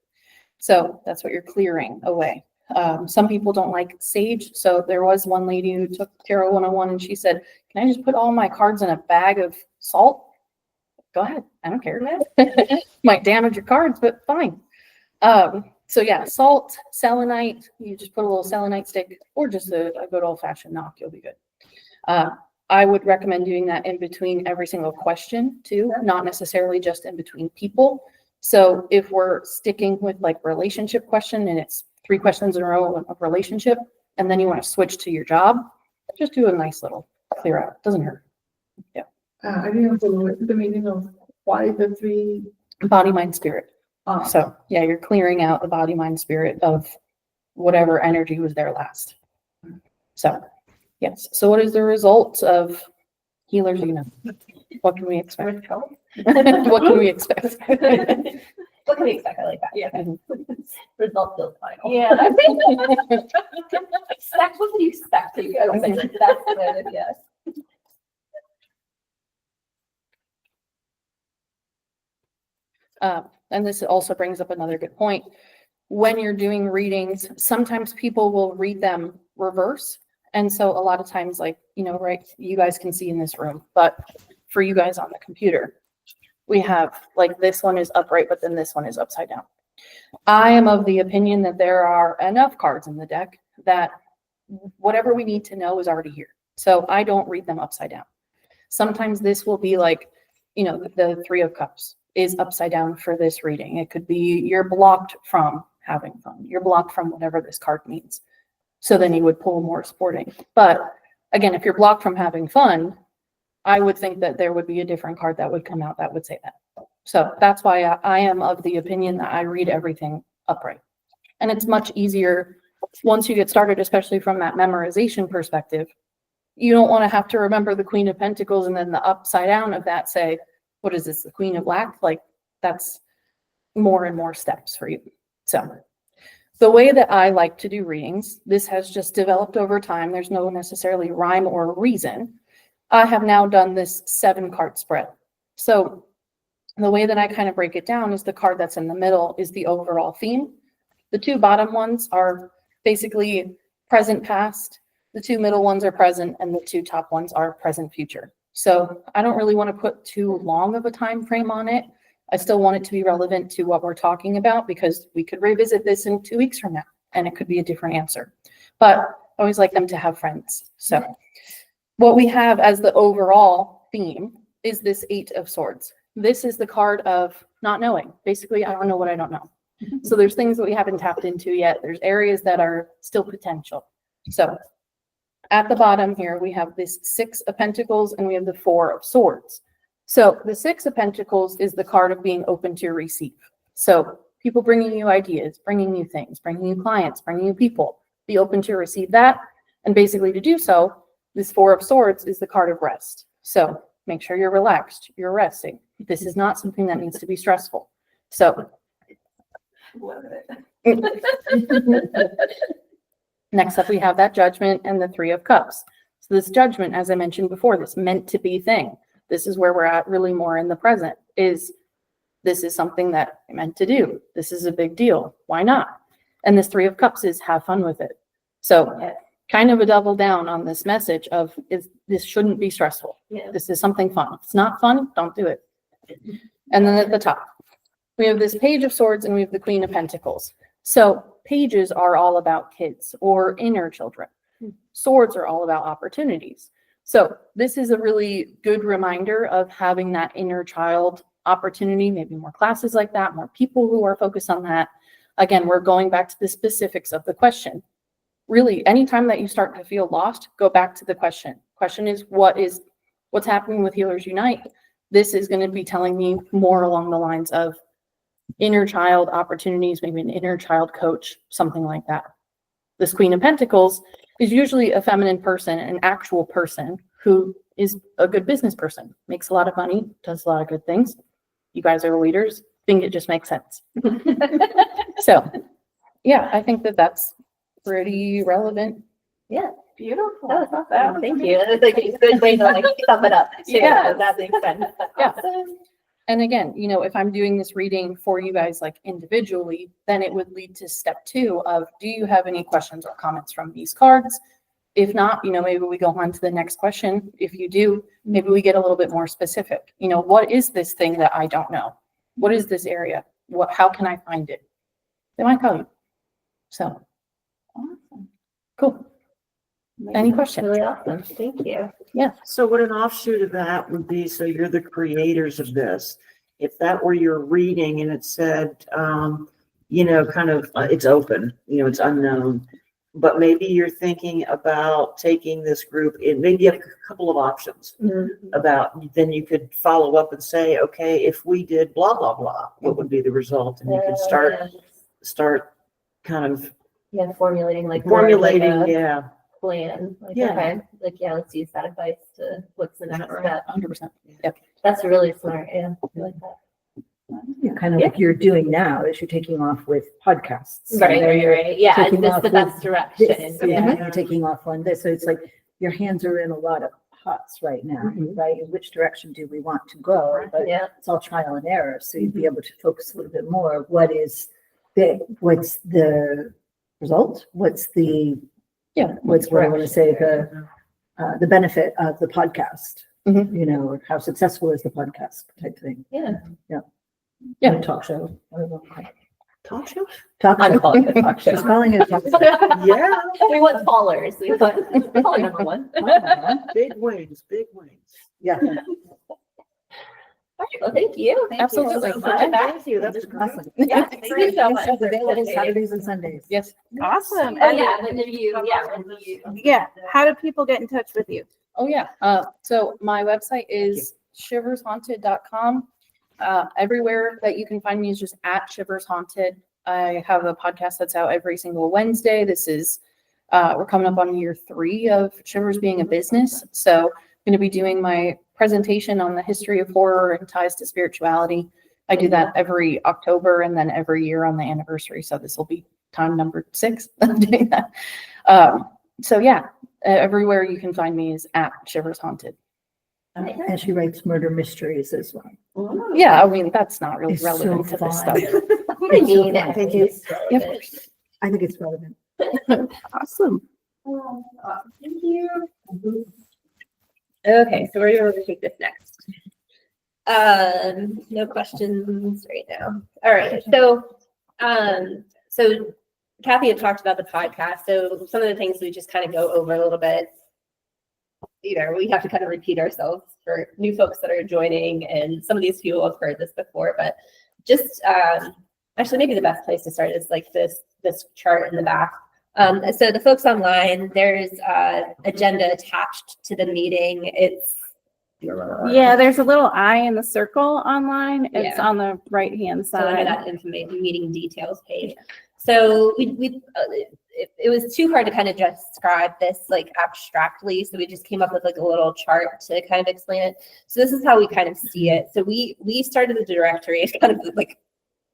So that's what you're clearing away. Some people don't like sage. So there was one lady who took Tarot 101 and she said, can I just put all my cards in a bag of salt? Go ahead. I don't care. Might damage your cards, but fine. So yeah, salt, selenite, you just put a little selenite stick or just a good old fashioned knock, you'll be good. I would recommend doing that in between every single question too, not necessarily just in between people. So if we're sticking with relationship question and it's 3 questions in a row of relationship, and then you want to switch to your job, just do a nice little clear out. Doesn't hurt. Yeah. I didn't know the meaning of why the 3. Body, mind, spirit. So yeah, you're clearing out the body, mind, spirit of whatever energy was there last. So yes. So what is the result of Healers Unite? What can we expect? What can we expect? What can we expect? I like that. Yeah. Result feels final. Yeah. Expect what you expect. You gotta say that's good. Yes. And this also brings up another good point. When you're doing readings, sometimes people will read them reverse. And so a lot of times, right, you guys can see in this room, but for you guys on the computer, we have this one is upright, but then this one is upside down. I am of the opinion that there are enough cards in the deck that whatever we need to know is already here. So I don't read them upside down. Sometimes this will be the 3 of Cups is upside down for this reading. It could be you're blocked from having fun. You're blocked from whatever this card means. So then you would pull more sporting. But again, if you're blocked from having fun, I would think that there would be a different card that would come out that would say that. So that's why I am of the opinion that I read everything upright. And it's much easier once you get started, especially from that memorization perspective. You don't want to have to remember the Queen of Pentacles and then the upside down of that say, what is this, the Queen of Black? That's more and more steps for you. So the way that I like to do readings, this has just developed over time. There's no necessarily rhyme or reason. I have now done this 7-card spread. So the way that I kind of break it down is the card that's in the middle is the overall theme. The 2 bottom ones are basically present, past. The 2 middle ones are present, and the 2 top ones are present, future. So I don't really want to put too long of a time frame on it. I still want it to be relevant to what we're talking about because we could revisit this in 2 weeks from now and it could be a different answer. But I always like them to have friends. So what we have as the overall theme is this 8 of Swords. This is the card of not knowing. Basically, I don't know what I don't know. So there's things that we haven't tapped into yet. There's areas that are still potential. So at the bottom here, we have this 6 of Pentacles and we have the 4 of Swords. So the 6 of Pentacles is the card of being open to receive. So people bringing you ideas, bringing you things, bringing you clients, bringing you people. Be open to receive that. And basically to do so, this 4 of Swords is the card of rest. So make sure you're relaxed, you're resting. This is not something that needs to be stressful. So next up, we have that Judgment and the 3 of Cups. So this Judgment, as I mentioned before, this meant to be thing. This is where we're at really more in the present is this is something that I meant to do. This is a big deal. Why not? And this 3 of Cups is have fun with it. So kind of a double down on this message of this shouldn't be stressful. Yeah. This is something fun. If it's not fun, don't do it. And then at the top, we have this Page of Swords and we have the Queen of Pentacles. So pages are all about kids or inner children. Swords are all about opportunities. So this is a really good reminder of having that inner child opportunity, maybe more classes like that, more people who are focused on that. Again, we're going back to the specifics of the question. Really, anytime that you start to feel lost, go back to the question. Question is what's happening with Healers Unite? This is going to be telling me more along the lines of inner child opportunities, maybe an inner child coach, something like that. This Queen of Pentacles is usually a feminine person, an actual person who is a good business person, makes a lot of money, does a lot of good things. You guys are leaders. I think it just makes sense. So, yeah, I think that that's pretty relevant. Yeah. Beautiful. That was awesome. Thank you. That's like a good way to like sum it up. Too. Yeah. That makes sense. Yeah. Awesome. And again, if I'm doing this reading for you guys like individually, then it would lead to step 2 of, do you have any questions or comments from these cards? If not, maybe we go on to the next question. If you do, maybe we get a little bit more specific. What is this thing that I don't know? What is this area? How can I find it? They might tell you. So, Awesome. cool. Any questions? Really awesome. Thank you. So what an offshoot of that would be, so you're the creators of this. If that were your reading and it said, kind of, it's open, it's unknown, but maybe you're thinking about taking this group in, maybe you have a couple of options about, then you could follow up and say, okay, if we did blah, blah, blah, what would be the result? And you could start kind of formulating like more of like a yeah. plan. Like, Yeah. okay, like, let's use that advice to what's the next step. 100%. Yep. That's really smart. Yeah. I like that. Kind of like you're doing now is you're taking off with podcasts. Right. Yeah. Taking It's off the with best direction. This, yeah, you're taking off on this. So it's like your hands are in a lot of pots right now, right? In which direction do we want to go? But Yeah. it's all trial and error. So you'd be able to focus a little bit more. What's the result? What's what I want to say, the benefit of the podcast, or how successful is the podcast type thing. Yeah. Talk show. Whatever. Talk show? Talk I'm show. calling it a talk show. She's calling it a talk show. Yeah. We want callers. We want caller number 1. Big wings. Yeah. All right. Well, thank you. Absolutely. So much. Thank you. That's great. Awesome. Yeah. Thank you so much. It's available Saturdays and Sundays. Yes. Awesome. Oh, And yeah. And then you, yeah, how do people get in touch with you? Oh, yeah. So my website is shivershaunted.com. Everywhere that you can find me is just at Shivers Haunted. I have a podcast that's out every single Wednesday. This is, we're coming up on year 3 of Shivers being a business. So I'm going to be doing my presentation on the history of horror and ties to spirituality. I do that every October and then every year on the anniversary. So this will be time number 6 of doing that. So yeah, everywhere you can find me is at Shivers Haunted. And she writes murder mysteries as well. Yeah, I mean, that's not really It's relevant so to this fun. stuff. I mean, Thank you. Yeah, of course. I think it's relevant. Awesome. Thank you. Okay, so where do we want to take this next? No questions right now. All right. So Kathy had talked about the podcast. So some of the things we just kind of go over a little bit. We have to kind of repeat ourselves for new folks that are joining, and some of these people have heard this before, but just actually maybe the best place to start is like this chart in the back. So the folks online, there's agenda attached to the meeting. Yeah, there's a little eye in the circle online. It's Yeah. on the right-hand So under side. that information meeting details page. So it was too hard to kind of describe this like abstractly. So we just came up with like a little chart to kind of explain it. So this is how we kind of see it. So we started the directory. It's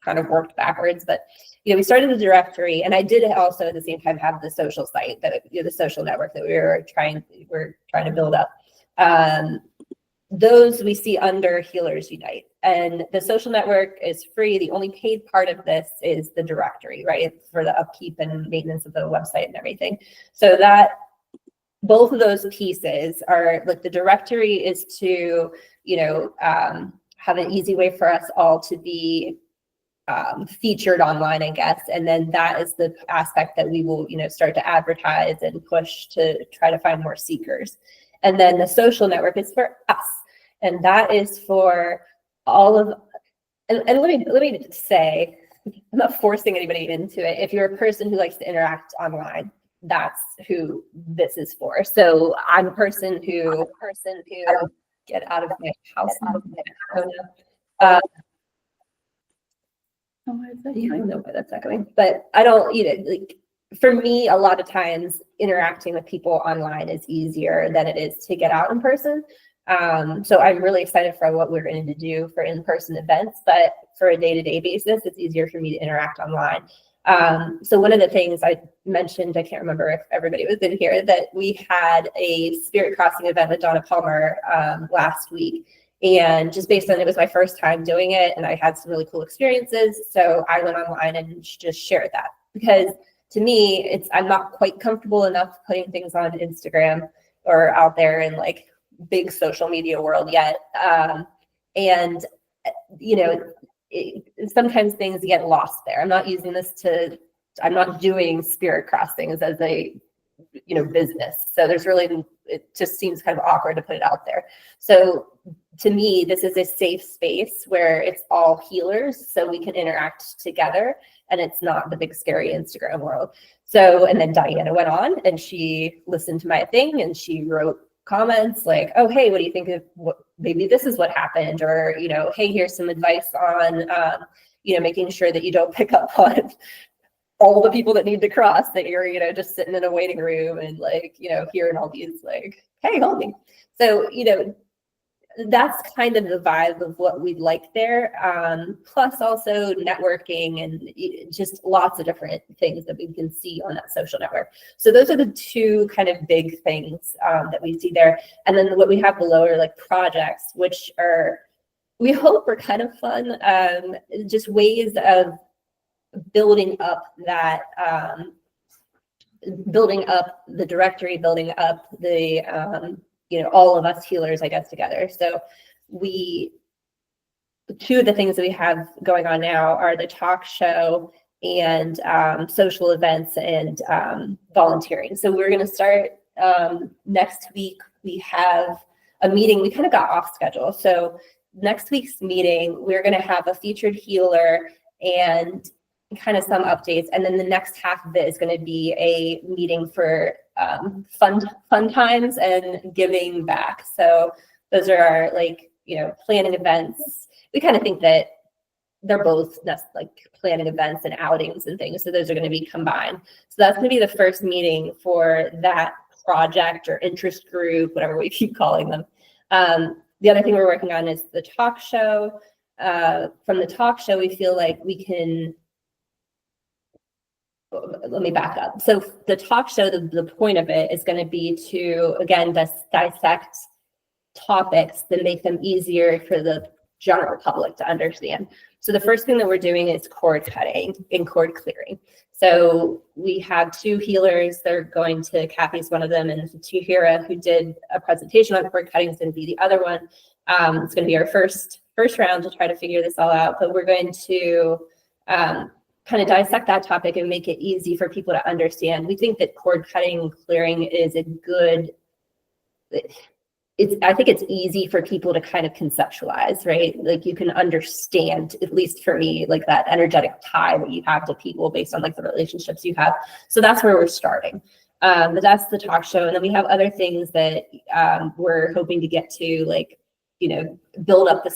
kind of worked backwards, but we started the directory, and I did also at the same time have the social site the social network that we're trying to build up. Those we see under Healers Unite, and the social network is free. The only paid part of this is the directory, right? For the upkeep and maintenance of the website and everything. So that both of those pieces are like the directory is to, have an easy way for us all to be featured online, I guess. And then that is the aspect that we will, start to advertise and push to try to find more seekers. And then the social network is for us. And that is for all of, and let me say, I'm not forcing anybody into it. If you're a person who likes to interact online, that's who this is for. So I'm a person who get out of my house. I don't know why that's echoing, but I don't, like, for me, a lot of times interacting with people online is easier than it is to get out in person. So I'm really excited for what we're going to do for in-person events, but for a day-to-day basis, it's easier for me to interact online. So one of the things I mentioned, I can't remember if everybody was in here, that we had a Spirit Crossing event with Donna Palmer last week. And just based on it was my first time doing it, and I had some really cool experiences. So I went online and just shared that, because to me, I'm not quite comfortable enough putting things on Instagram or out there in like big social media world yet. Sometimes things get lost there. I'm not using this I'm not doing Spirit Crossings as a, business. So it just seems kind of awkward to put it out there. So to me, this is a safe space where it's all healers, so we can interact together, and it's not the big scary Instagram world. So, and then Diana went on and she listened to my thing and she wrote comments like, oh, hey, what do you think of maybe this is what happened? Or, hey, here's some advice on, making sure that you don't pick up on all the people that need to cross, that you're, just sitting in a waiting room and like, hearing all these like, hey, help me. So, that's kind of the vibe of what we'd like there. Plus also networking and just lots of different things that we can see on that social network. So those are the two kind of big things that we see there. And then what we have below are like projects, which we hope are kind of fun, just ways of building up that, building up the directory, building up the, all of us healers, I guess, together. So two of the things that we have going on now are the talk show and social events and volunteering. So we're going to start next week. We have a meeting. We kind of got off schedule. So next week's meeting, we're going to have a featured healer and kind of some updates. And then the next half of it is going to be a meeting for fun times and giving back. So those are our planning events. We kind of think that they're both like planning events and outings and things. So those are going to be combined. So that's going to be the first meeting for that project or interest group, whatever we keep calling them. The other thing we're working on is the talk show. From the talk show, we feel like we can, let me back up. So the talk show, the point of it is going to be to, again, dissect topics that make them easier for the general public to understand. So the first thing that we're doing is cord cutting and cord clearing. So we have two healers. They're going to, Kathy's one of them, and Tuhira, who did a presentation on cord cutting, is going to be the other one. It's going to be our first first round to try to figure this all out, but we're going to kind of dissect that topic and make it easy for people to understand. We think that cord cutting and clearing is a good, I think it's easy for people to kind of conceptualize, right? Like you can understand, at least for me, like that energetic tie that you have to people based on like the relationships you have. So that's where we're starting. But that's the talk show. And then we have other things that we're hoping to get to, like, you know, build up the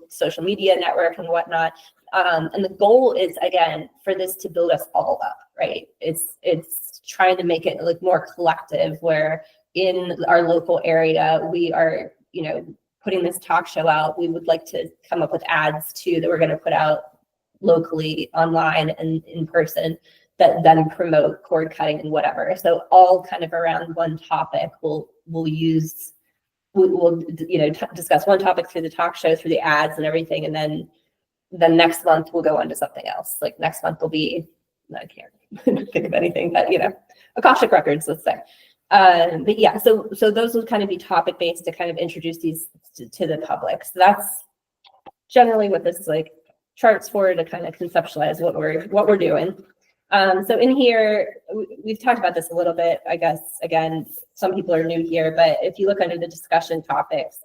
social media network and whatnot. And the goal is, again, for this to build us all up, right? It's trying to make it like more collective, where in our local area, we are, you know, putting this talk show out. We would like to come up with ads too that we're going to put out locally, online and in person, that then promote cord cutting and whatever. So all kind of around one topic. We'll you know, discuss one topic through the talk show, through the ads and everything, and then the next month we'll go on to something else. Like next month will be, I can't think of anything, but you know, Akashic Records, let's say. But yeah, so those will kind of be topic based to kind of introduce these to the public. So that's generally what this like charts for, to kind of conceptualize what we're doing. So in here, we've talked about this a little bit, I guess. Again, some people are new here, but if you look under the discussion topics,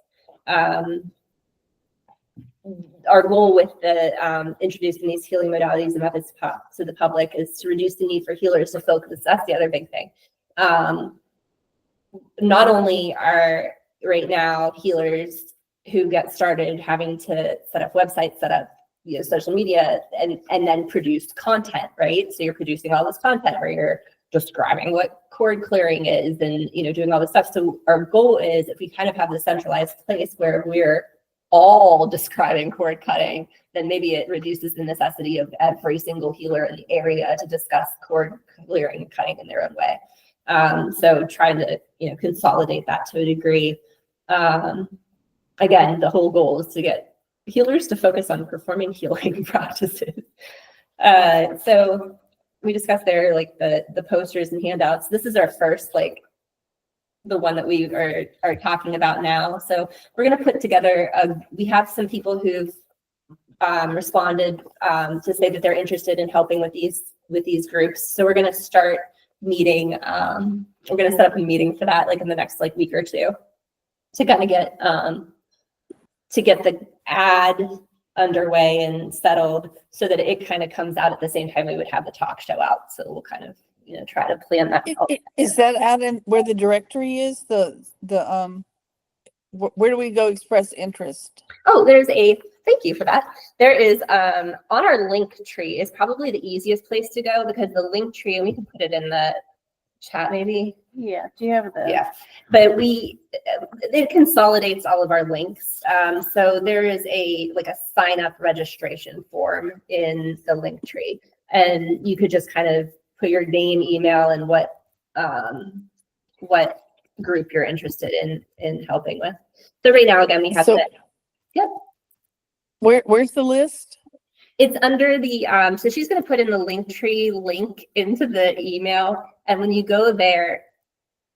our goal with the introducing these healing modalities and methods to the public is to reduce the need for healers to focus. That's the other big thing. Not only are right now healers who get started having to set up websites, set up, you know, social media, and then produce content, right? So you're producing all this content where you're describing what cord clearing is and, you know, doing all this stuff. So our goal is, if we kind of have the centralized place where we're all describing cord cutting, then maybe it reduces the necessity of every single healer in the area to discuss cord clearing and cutting in their own way. So trying to, you know, consolidate that to a degree. Again, the whole goal is to get healers to focus on performing healing practices. So we discussed there, like the posters and handouts. This is our first, like, the one that we are talking about now. So we're going to put together, we have some people who've responded to say that they're interested in helping with these groups. So we're going to start meeting, we're going to set up a meeting for that, like in the next like week or two, to kind of get the ad underway and settled, so that it kind of comes out at the same time we would have the talk show out. So we'll kind of, you know, try to plan that out. Is that out in where the directory is? Where do we go express interest? Oh, thank you for that. There is, on our link tree is probably the easiest place to go, because the link tree, and we can put it in the chat maybe. Yeah, do you have the? Yeah, but it consolidates all of our links. So there is a sign up registration form in the link tree, and you could just kind of put your name, email, and what group you're interested in helping with. So right now, again, we have Yep. Where's the list? It's under the, so she's going to put in the link tree link into the email. And when you go there,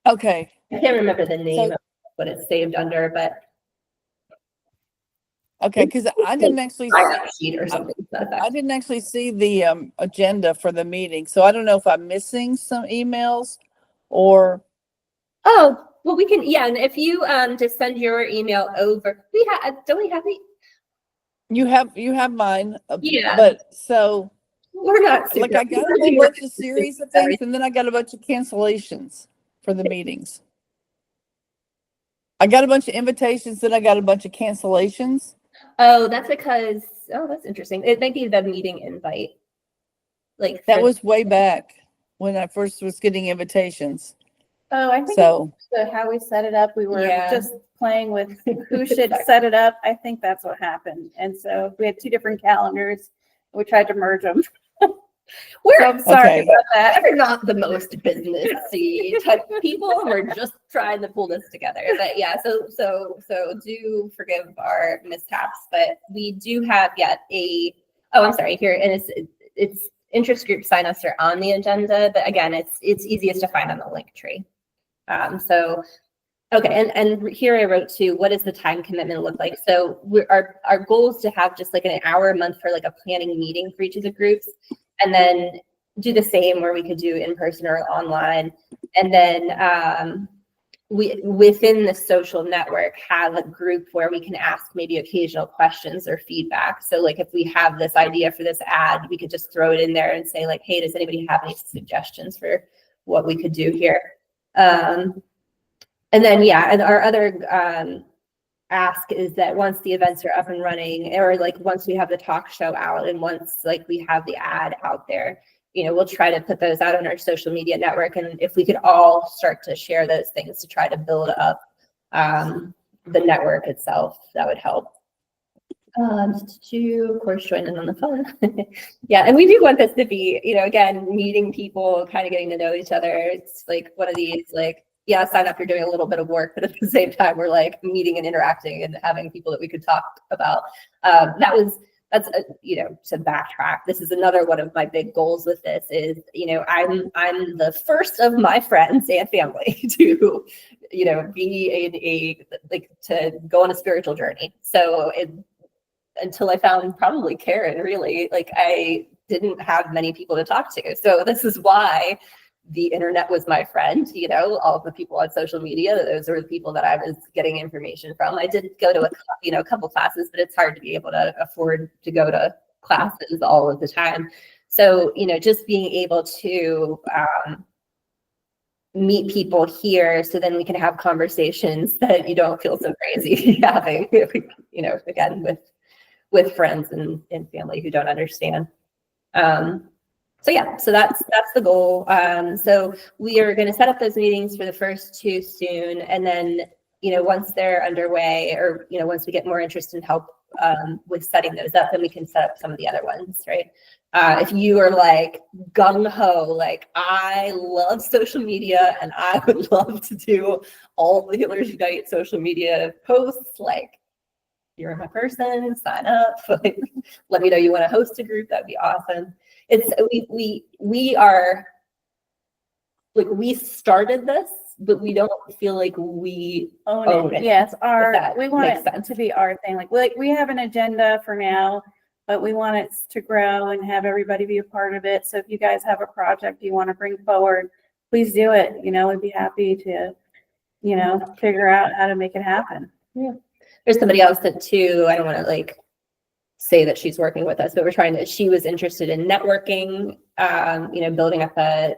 Okay. I can't remember the name of what it's saved under, but. Okay, because I didn't actually Sheet or something. I didn't actually see the agenda for the meeting. So I don't know if I'm missing some emails or. Oh, well, we can, yeah. And if you just send your email over, don't we have the. You have mine. Yeah. But so. We're not. Like I got a whole bunch of series of things, and then I got a bunch of cancellations for the meetings. I got a bunch of invitations, then I got a bunch of cancellations. Oh, that's because, that's interesting. It might be the meeting invite. Like that was way back when I first was getting invitations. Oh, I think So how we set it up, we were Yeah. just playing with who should set it up. I think that's what happened. And so we had two different calendars. We tried to merge them. I'm sorry Okay. about that. We're not the most businessy type of people. We're just trying to pull this together. But yeah, so do forgive our mishaps. But we do have yet I'm sorry, here, and it's interest group signups are on the agenda, but again, it's easiest to find on the link tree. So Okay, and here I wrote too, what does the time commitment look like? So our goal is to have just like an hour a month for like a planning meeting for each of the groups, and then do the same where we could do in person or online. And then we, within the social network, have a group where we can ask maybe occasional questions or feedback. So like if we have this idea for this ad, we could just throw it in there and say like, hey, does anybody have any suggestions for what we could do here? And then, yeah, and our other ask is that once the events are up and running, or like once we have the talk show out and once like we have the ad out there, you know, we'll try to put those out on our social media network. And if we could all start to share those things to try to build up the network itself, that would help. To, of course, join in on the phone. Yeah, and we do want this to be, you know, again, meeting people, kind of getting to know each other. It's like one of these, like, yeah, sign up, you're doing a little bit of work, but at the same time, we're like meeting and interacting and having people that we could talk about. That's you know, to backtrack, this is another one of my big goals with this is, you know, I'm the first of my friends and family to, you know, be like to go on a spiritual journey. So until I found probably Karen, really, like I didn't have many people to talk to. So this is why the internet was my friend, you know, all the people on social media, those are the people that I was getting information from. I did go to a couple classes, but it's hard to be able to afford to go to classes all of the time. So, you know, just being able to meet people here so then we can have conversations that you don't feel so crazy having, you know, again, with friends and family who don't understand. So yeah, so that's the goal. So we are going to set up those meetings for the first two soon. And then, you know, once they're underway or, you know, once we get more interest and help with setting those up, then we can set up some of the other ones, right? If you are like gung ho, like I love social media and I would love to do all the Healers Unite social media posts, like you're my person, sign up, like, let me know you want to host a group, that'd be awesome. It's we are like we started this, but we don't feel like we own it. Yes, that we want makes it sense. to be our thing. Like we have an agenda for now, but we want it to grow and have everybody be a part of it. So if you guys have a project you want to bring forward, please do it. You know, we'd be happy to, you know, figure out how to make it happen. Yeah. There's somebody else that too, I don't want to like say that she's working with us, but she was interested in networking, you know, building up a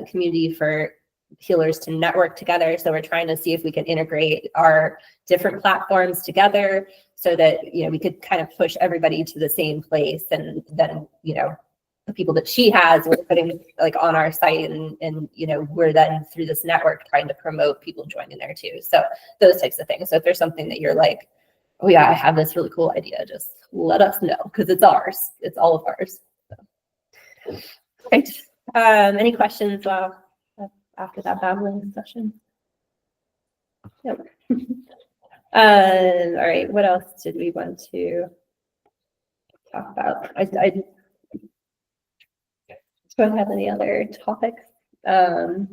community for healers to network together. So we're trying to see if we can integrate our different platforms together so that, you know, we could kind of push everybody to the same place. And then, you know, the people that she has, we're putting like on our site and, you know, we're then through this network trying to promote people joining there too. So those types of things. So if there's something that you're like, oh yeah, I have this really cool idea, just let us know because it's ours. It's all of ours. So. Right. Any questions after that babbling session? Yep. All right. What else did we want to talk about? I don't have any other topics. So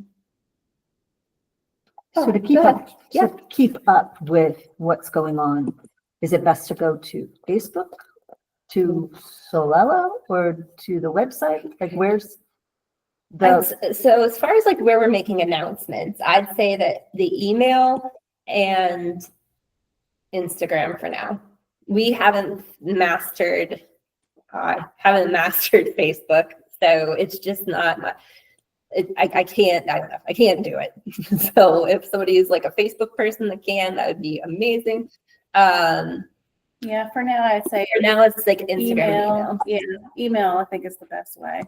to keep up, to keep up with what's going on, is it best to go to Facebook, to Solella, or to the website? Like where's the... So as far as like where we're making announcements, I'd say that the email and Instagram for now. We haven't mastered Facebook, so it's just not my, I can't do it. So if somebody is like a Facebook person that can, that would be amazing. Yeah, for now I'd say For now it's like Instagram email. and email. Yeah, email I think is the best way.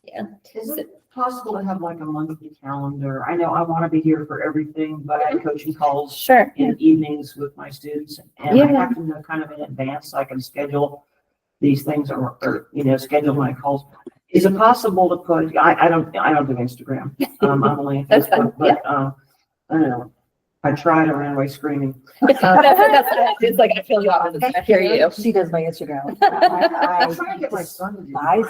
Yeah. Is it possible to have like a monthly calendar? I know I want to be here for everything, but I have coaching calls Sure. in evenings with my students, and I have to know kind of in advance so I can schedule these things or you know, schedule my calls. Is it possible to put? I don't do Instagram. I'm only on That's fine, Facebook, but I don't know. I tried, I ran away screaming. It's like I feel you out. I hear you. She does my Instagram. I'm trying to get my son to do despise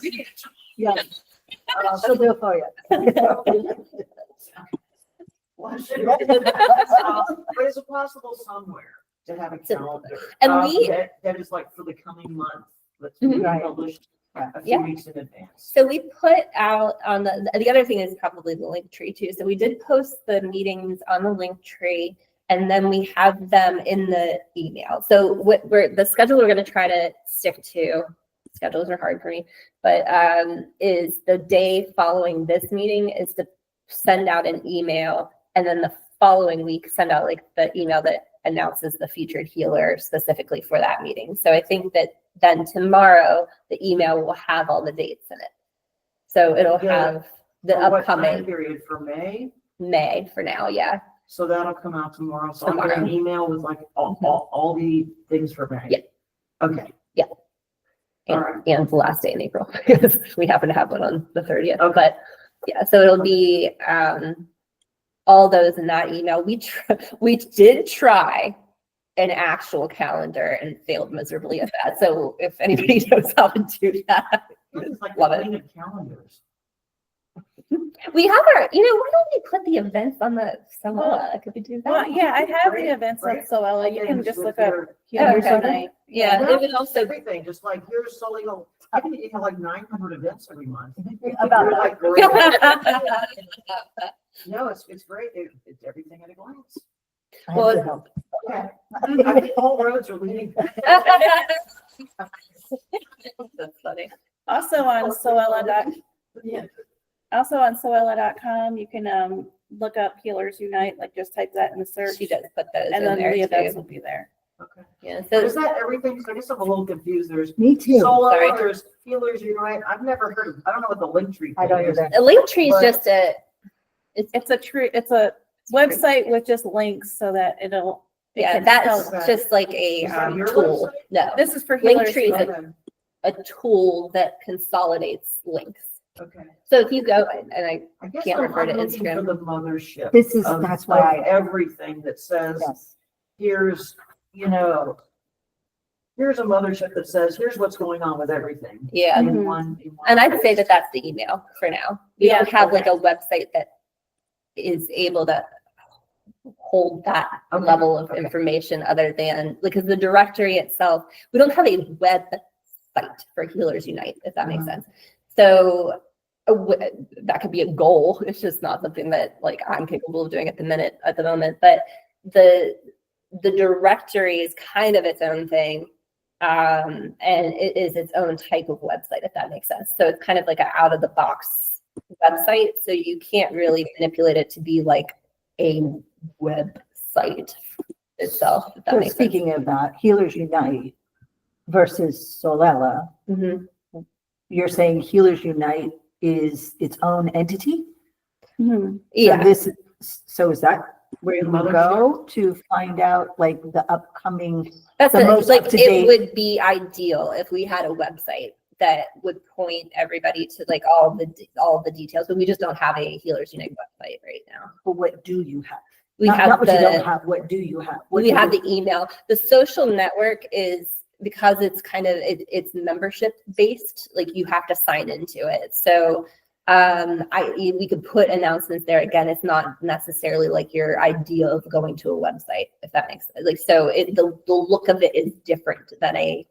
it. Yeah. She'll do it for you. But is it possible somewhere to have a calendar? And we, That is like for the coming month, that's Mhm. Right. published a few Yeah. weeks in advance. so we put out on the other thing is probably the link tree too. So we did post the meetings on the link tree, and then we have them in the email. So what the schedule we're going to try to stick to, schedules are hard for me, but is the day following this meeting is to send out an email, and then the following week send out like the email that announces the featured healer specifically for that meeting. So I think that then tomorrow the email will have all the dates in it. So it'll Yeah. have the For what time upcoming period for May? May for now. Yeah. So that'll come out tomorrow. So I'll get Tomorrow. an email with like all the things for May. Yeah. Okay. And, All right. and the last day in April because we happen to have one on the 30th. Okay. But yeah, so it'll be all those in that email. We did try an actual calendar and failed miserably at that. So if anybody knows how to do that, It's like love the it. queen of calendars. We have our, why don't we put the events on the Souly? Could we do that? Well, yeah, I have Right, the events on right. Soella. You can Things just with look up your- Healers Okay. Unite. Yeah, Well, it would also everything, just like here's Souly, I think you have like 900 events every month. About You're that. like, great. No, it's great. It's everything at a glance. I have Well, to help. Yeah. I think all roads are leading. That's funny. Also on Soella. Yeah. Also on Soella.com, you can look up Healers Unite, like just type that in the search. She does put those And in then there the events too. will be there. Okay. Yeah, So is so that everything? So I guess I'm a little confused. There's Me too. Sorry. Souly, there's Healers Unite. I've never heard of, I don't know what the link tree. I don't thing is. either. a link tree is But- just It's a website with just links so that it yeah, can that's help. just like a Is that your tool. website? No, This is for Link Healers tree is Unite. Okay. a tool that consolidates links. Okay. So if you go, and I I guess Can't I'm refer to looking for Instagram. the mothership. This is, of- that's why of I, everything that says, yes. here's, here's a mothership that says, here's what's going on with everything. yeah, In Mhm. one. and I'd say that that's the email for now. We don't Yeah, have like a website that is able to hold that Okay, level of okay. information other than, because the directory itself, we don't have a website for Healers Unite, if that makes Mhm. sense. So that could be a goal. It's just not something that like I'm capable of doing at the moment. But the directory is kind of its own thing. And it is its own type of website, if that makes sense. So it's kind of like an out of the box website. So you can't really manipulate it to be like a website itself, if that So makes sense. speaking of that, Healers Unite versus Solella, Mhm. you're saying Healers Unite is its own entity? Mhm. So Yeah, so is that where you Mothership? go to find out like the upcoming, that's the it. most Like, up-to-date- it would be ideal if we had a website that would point everybody to like all the details, but we just don't have a Healers Unite website right now. what do you have? We Not have what you don't the, have, what do you have? What we do have you- the email. The social network is, because it's kind of, it's membership based, like you have to sign into it. So we could put announcements there. Again, it's not necessarily like your idea of going to a website, if that makes sense. Like, so the look of it is different than a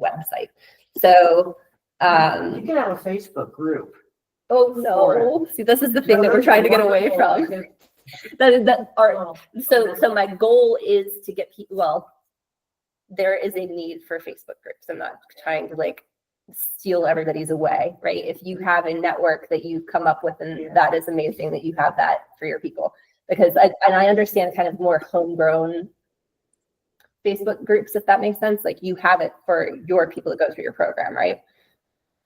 website. So, You can have a Facebook group. oh no, see, this is the thing that we're trying to get away from. So my goal is to get people, well, there is a need for Facebook groups. I'm not trying to like steal everybody's away, right? If you have a network that you've come up with, and that is amazing that you have that for your people. Because I understand kind of more homegrown Facebook groups, if that makes sense. Like you have it for your people that go through your program, right?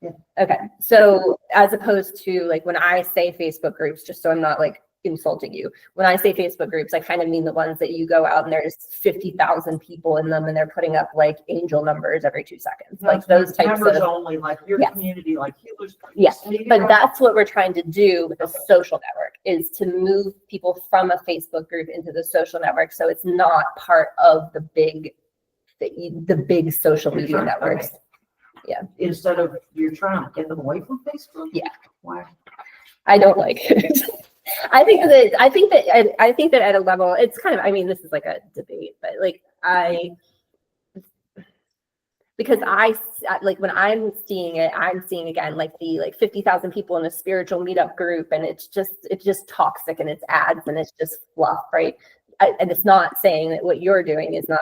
Yeah. Okay. So as opposed to like when I say Facebook groups, just so I'm not like insulting you, when I say Facebook groups, I kind of mean the ones that you go out and there's 50,000 people in them and they're putting up like angel numbers every 2 seconds, like those types Members of, only, like your Yes. community, like Healers. yes. And you But can- that's what we're trying to do with the social network, is to move people from a Facebook group into the social network. So it's not part of the big social media Okay. networks. Instead of, you're trying to get them away from Facebook? Yeah. Why? I don't like it. I think that at a level, it's kind of, I mean, this is like a debate, but like because like when I'm seeing again like the like 50,000 people in a spiritual meetup group, and it's just toxic, and it's ads, and it's just fluff, right? And it's not saying that what you're doing is not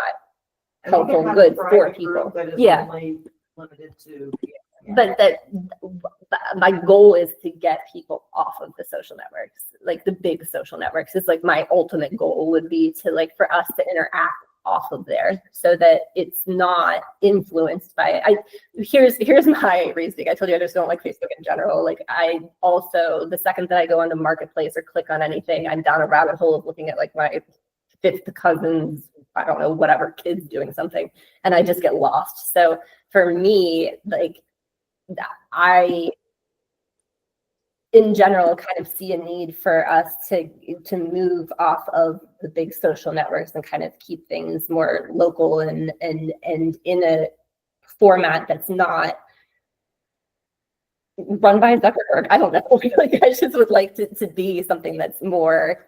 helpful, good for people. Yeah. Limited to. But my goal is to get people off of the social networks, like the big social networks. It's like my ultimate goal would be to like for us to interact off of there so that it's not influenced by here's my reasoning. I told you I just don't like Facebook in general. Like I also, the second that I go on the marketplace or click on anything, I'm down a rabbit hole of looking at like my fifth cousin's, I don't know, whatever kids doing something, and I just get lost. So for me, like I in general kind of see a need for us to move off of the big social networks and kind of keep things more local and in a format that's not run by Zuckerberg. I don't know. Like I just would like to be something that's more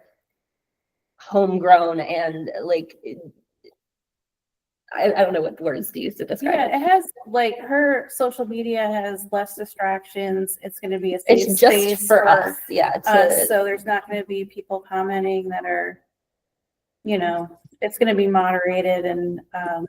homegrown and like I don't know what words to use to describe Yeah, it. it has like her social media has less distractions. It's going to be a safe It's just space for us, yeah. so there's not going to be people commenting that are, you know, it's going to be moderated and I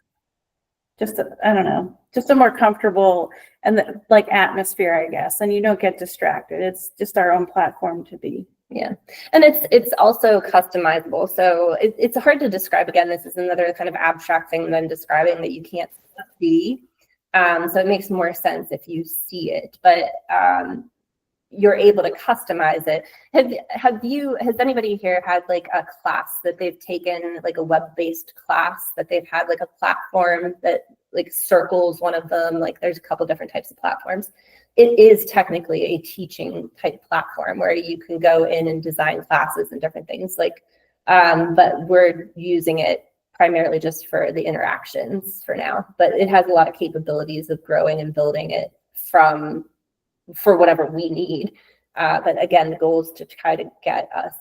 don't know, just a more comfortable and like atmosphere, I guess. And you don't get distracted. It's just our own platform to be. Yeah, and it's also customizable. So it's hard to describe. Again, this is another kind of abstract thing than describing that you can't see. So it makes more sense if you see it, but you're able to customize it. Has anybody here had like a class that they've taken, like a web-based class that they've had like a platform that like circles one of them? Like there's a couple different types of platforms. It is technically a teaching type platform where you can go in and design classes and different things like, but we're using it primarily just for the interactions for now, but it has a lot of capabilities of growing and building it for whatever we need. But again, the goal is to try to get us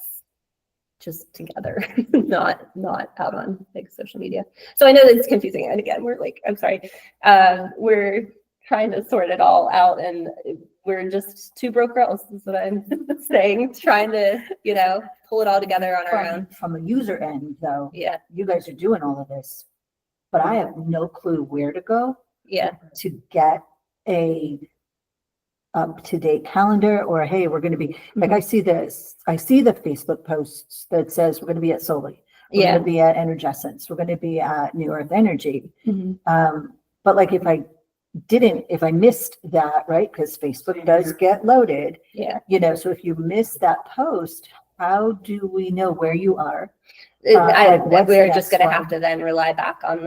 just together, not out on like social media. So I know that it's confusing. And again, we're like, I'm sorry. We're trying to sort it all out, and we're just two broke girls, is what I'm saying, trying to, you know, pull it all together on our own. From a user end though, Yeah. you guys are doing all of this, but I have no clue where to go Yeah. to get a up-to-date calendar, or hey, we're going to be like, I see the Facebook posts that says we're going to be at Souly, we're going to be at Energescence, we're going to be at New Earth Energy. But like if I missed that, right, because Facebook does get loaded, you know, so if you miss that post, how do we know where you are? We're just going to have to then rely back on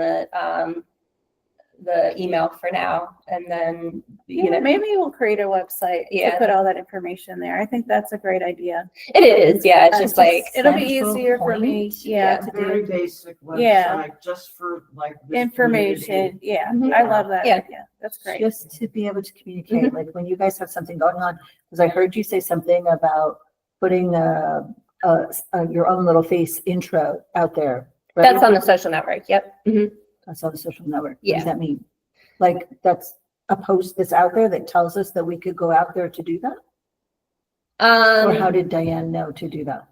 the email for now, and then you know, maybe we'll create a website Yeah. to put all that information there. I think that's a great idea. it is, yeah. It's just like It'll be central easier for me, point. Yeah. to Very do basic website, Yeah. just for like. this information. community. Yeah, Mhm. I love that Yeah. idea. That's great. Just to be able to communicate, like when you guys have something going on, because I heard you say something about putting your own little face intro out there. Right? that's on the social network. Yep. That's on the social network. What Yeah. does that mean? Like that's a post that's out there that tells us that we could go out there to do that? Or how did Diane know to do that?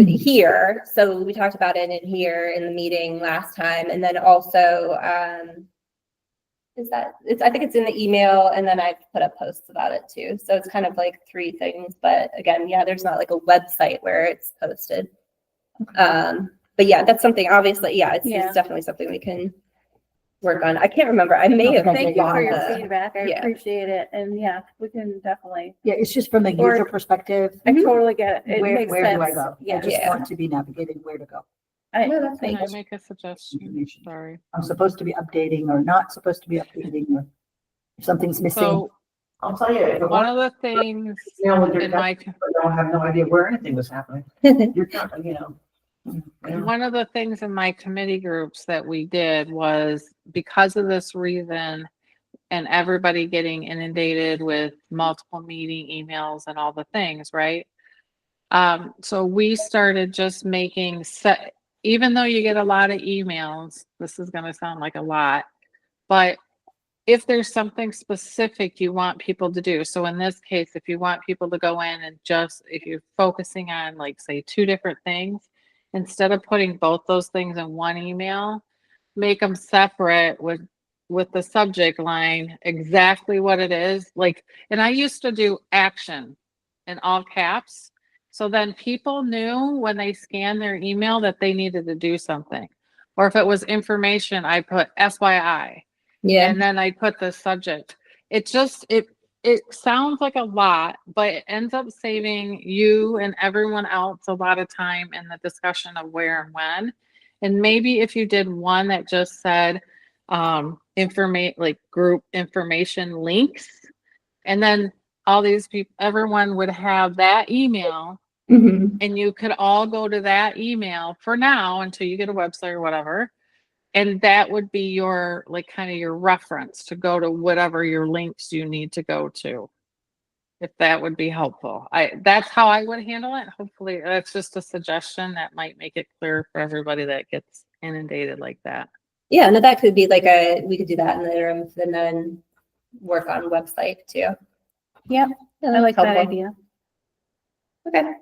Here, so we talked about it in here in the meeting last time, and then also I think it's in the email, and then I've put up posts about it too. So it's kind of like three things, but again, yeah, there's not like a website where it's posted. But yeah, that's something obviously, it's definitely something we can work on. I can't remember. I may have. Thank you for bought your the- feedback. I yeah. appreciate it. And yeah, we can definitely, Yeah, it's just from a user perspective. I totally get it. It Where makes do sense. I go? I Yeah. just Yeah. want to be navigating where to go. No, that's Can fine. I make a suggestion? Sorry. I'm supposed to be updating or not supposed to be updating, or if something's missing. So I'll tell you, if it one wasn't, of the things you know, with your in my I have no idea where anything was happening. You're not, you know. one of the things in my committee groups that we did was because of this reason and everybody getting inundated with multiple meeting emails and all the things, right? So we started just making set, even though you get a lot of emails, this is going to sound like a lot, but if there's something specific you want people to do. So in this case, if you want people to go in and just, if you're focusing on like, say, 2 different things, instead of putting both those things in one email, make them separate with the subject line, exactly what it is. Like, and I used to do action in all caps. So then people knew when they scanned their email that they needed to do something. Or if it was information, I put FYI. Yeah. And then I put the subject. It just, it sounds like a lot, but it ends up saving you and everyone else a lot of time in the discussion of where and when. And maybe if you did one that just said, like group information links, and then all these people, everyone would have that email, Mhm. and you could all go to that email for now until you get a website or whatever. And that would be your, like, kind of your reference to go to whatever your links you need to go to. If that would be helpful. That's how I would handle it. Hopefully that's just a suggestion that might make it clear for everybody that gets inundated like that. Yeah, no, that could be like we could do that in the interim and then work on website too. Yep, Yeah, I like that's that helpful. idea. Okay.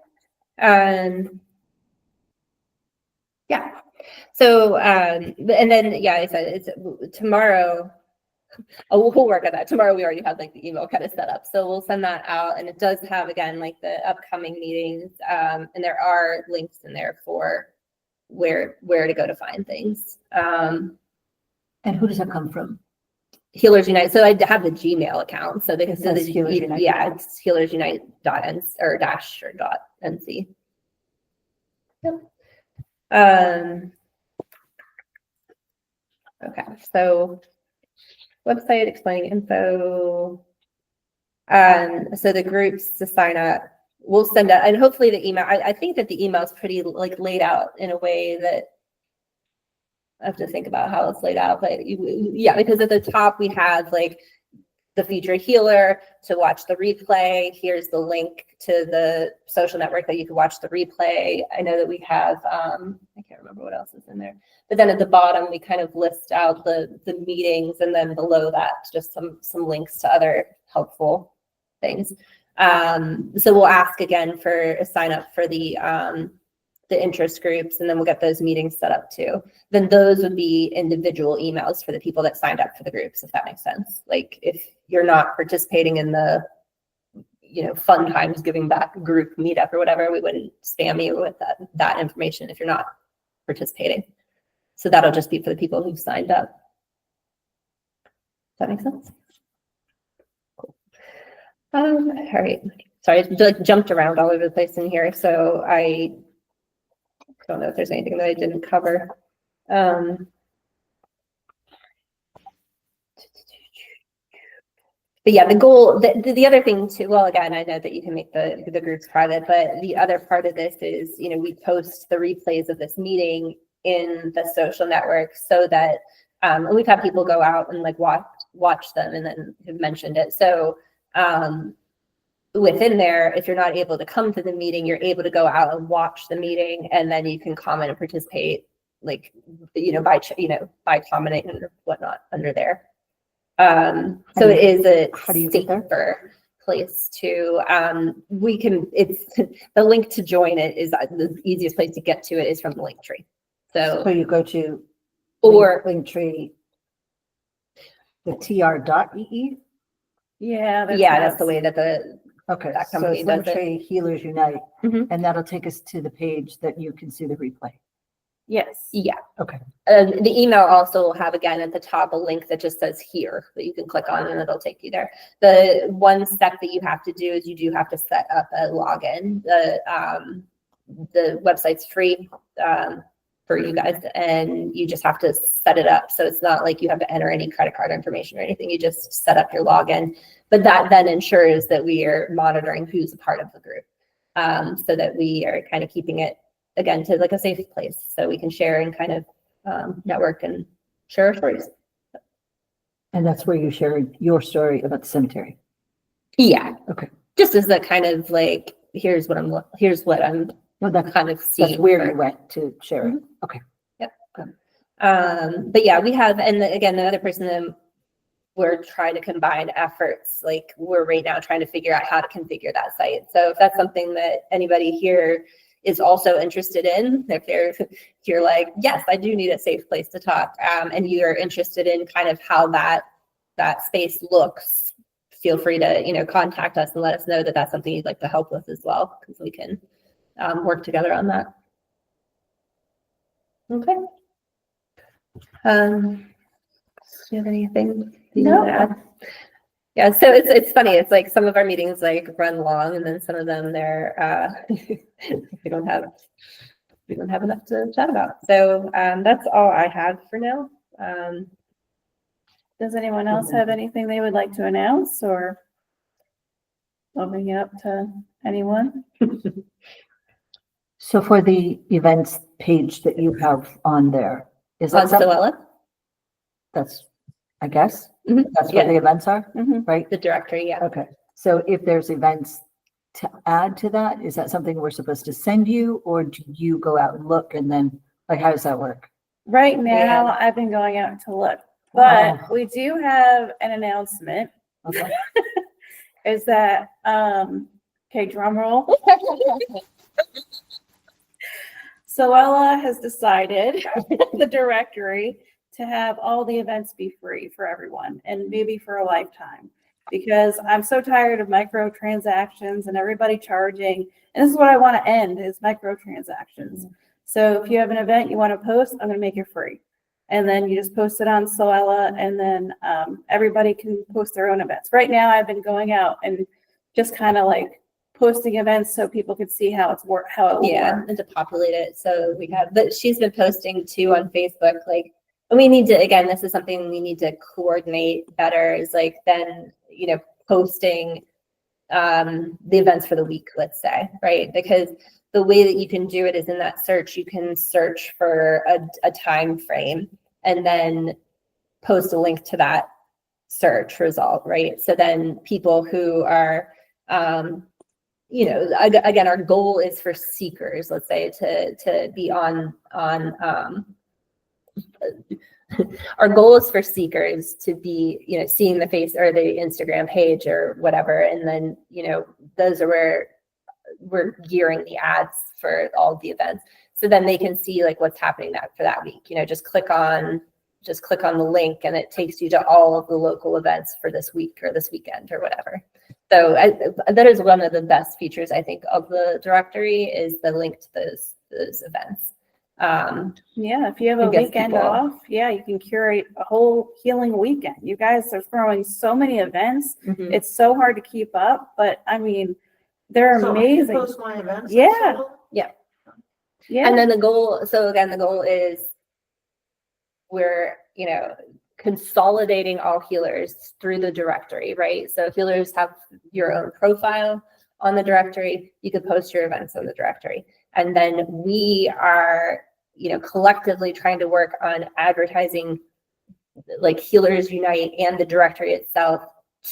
Yeah. So, and then, yeah, I said it's tomorrow. Oh, we'll work on that. Tomorrow we already have like the email kind of set up. So we'll send that out, and it does have, again, like the upcoming meetings. And there are links in there for where to go to find things. And who does that come from? Healers Unite. So I have the Gmail account. So they can It says Healers Unite. Yeah, it's healersunite.nc or .nc. Yep. Okay, so website explaining info. So the groups to sign up, we'll send out, and hopefully the email, I think that the email is pretty like laid out in a way that I have to think about how it's laid out, but yeah, because at the top we have like the featured healer to watch the replay. Here's the link to the social network that you can watch the replay. I know that we have, I can't remember what else is in there, but then at the bottom, we kind of list out the meetings, and then below that, just some links to other helpful things. So we'll ask again for a sign up for the interest groups, and then we'll get those meetings set up too. Then those would be individual emails for the people that signed up for the groups, if that makes sense. Like if you're not participating in the, fun times giving back group meetup or whatever, we wouldn't spam you with that information if you're not participating. So that'll just be for the people who've signed up. Does that make sense? Cool. All right. Sorry, I like jumped around all over the place in here, so I don't know if there's anything that I didn't cover. But yeah, the goal, the other thing too, well, again, I know that you can make the groups private, but the other part of this is, we post the replays of this meeting in the social network so that, and we've had people go out and like watch them and then have mentioned it. So, within there, if you're not able to come to the meeting, you're able to go out and watch the meeting, and then you can comment and participate, like, by commenting and whatnot under there. So it is a safer place to, it's the link to join it is the easiest place to get to it is from the link tree. So you go to link tree, the tr.ee. Yeah. That's the way that Okay, that so company it's does Linktree Healers Unite, Mhm. and that'll take us to the page that you can see the replay. Yes. Yeah. Okay. The email also will have, again, at the top, a link that just says here that you can click on, and it'll take you there. The one step that you have to do is you do have to set up a login. The website's free for you guys, and you just have to set it up. So it's not like you have to enter any credit card information or anything. You just set up your login. But that then ensures that we are monitoring who's a part of the group, so that we are kind of keeping it, again, to like a safe place so we can share and kind of network and share our stories. And that's where you shared your story about the cemetery. Yeah. Okay. Just as a kind of like here's what I'm No, that's, kind of seeing. that's where for- you went to share it. Okay. But yeah, we have, and again, the other person that we're trying to combine efforts, like we're right now trying to figure out how to configure that site. So if that's something that anybody here is also interested in, if you're like, yes, I do need a safe place to talk, and you're interested in kind of how that space looks, feel free to, contact us and let us know that that's something you'd like to help with as well, because we can work together on that. Okay. Do you have anything you want to add? Yeah, so it's funny. It's like some of our meetings like run long, and then some of them they're we don't have enough to chat about. So that's all I have for now. Does anyone else have anything they would like to announce or opening it up to anyone? So for the events page that you have on there, is On that something Souly, that's, I guess, Mhm. that's where Yeah. the events are, Mhm. right? the directory, yeah. Okay, so if there's events to add to that, is that something we're supposed to send you, or do you go out and look and then, like, how does that work? Right now, Yeah. I've been going out to look, but Oh. we do have an announcement. Okay. Is that, okay, drum roll. Soella has decided, the directory, to have all the events be free for everyone and maybe for a lifetime. Because I'm so tired of microtransactions and everybody charging. And this is what I want to end is microtransactions. So if you have an event you want to post, I'm going to make it free. And then you just post it on Soella, and then everybody can post their own events. Right now, I've been going out and just kind of like posting events so people could see how it will Yeah, work. and to populate it. So we have, but she's been posting too on Facebook, like, and we need to, again, this is something we need to coordinate better, is like then, posting the events for the week, let's say, right? Because the way that you can do it is in that search, you can search for a time frame and then post a link to that search result, right? So then people who are, again, our goal is for seekers, let's say, to be on our goal is for seekers to be, seeing the face or the Instagram page or whatever. And then, those are where we're gearing the ads for all of the events. So then they can see like what's happening for that week, just click on the link and it takes you to all of the local events for this week or this weekend or whatever. So that is one of the best features, I think, of the directory, is the link to those events. Yeah, if you have a It gets weekend people- off, yeah, you can curate a whole healing weekend. You guys are throwing so many events. Mhm. It's so hard to keep up, but I mean, they're So I can amazing. post my events on Yeah. Souly? Yeah. And then the goal is we're, consolidating all healers through the directory, right? So healers have your own profile on the directory. You could post your events on the directory. And then we are, collectively trying to work on advertising like Healers Unite and the directory itself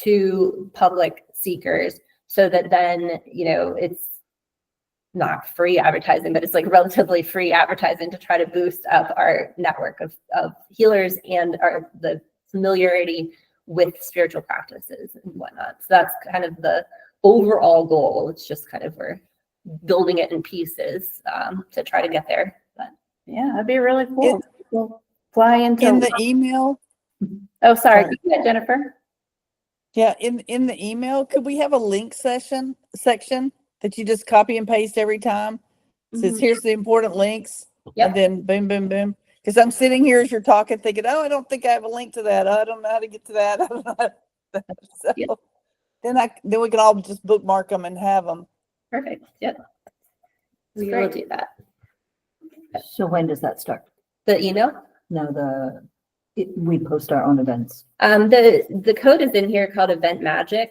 to public seekers, so that then, it's not free advertising, but it's like relatively free advertising to try to boost up our network of healers and the familiarity with spiritual practices and whatnot. So that's kind of the overall goal. It's just kind of we're building it in pieces to try to get there. But Yeah, that'd be really cool. We'll fly into. In the email, Oh, sorry. Sorry. Go ahead, Jennifer. yeah, in the email, could we have a link section that you just copy and paste every time? Says, Mhm. here's the important links, Yep. and then boom, boom, boom. Because I'm sitting here as you're talking, thinking, oh, I don't think I have a link to that. I don't know how to get to that. I don't know how to- so Yeah. then we can all just bookmark them and have them. perfect. Yep. We will Great. do that. So when does that start? The email. No, we post our own events. The code is in here called eventmagic.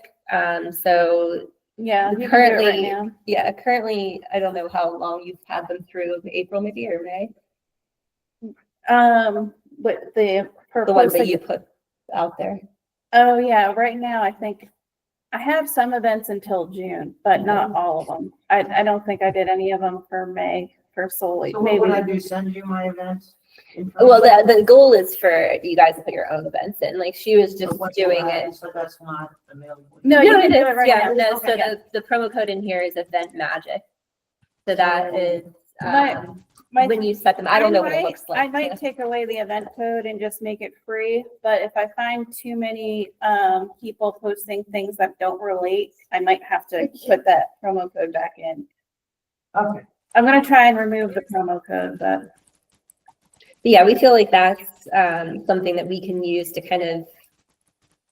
So Yeah. you can do it currently, right now. currently, I don't know how long you've had them through, April maybe or May. But the The ones that purpose. you put out there. Oh, yeah. Right now, I think I have some events until June, but not all of them. I don't think I did any of them for May for Souly. So what would I Maybe. do, send you my events? Well, the goal is for you guys to put your own events in. Like she was just doing it. So that's not available. No, you No, can it do is. it right Yeah, now. no, so Okay. the promo code in here is eventmagic. So that is, My- when you set them, I don't know what it looks I like. might take away the event code and just make it free, but if I find too many people posting things that don't relate, I might have to put that promo code back in. Okay. I'm gonna try and remove the promo code, but Yeah, we feel like that's something that we can use to kind of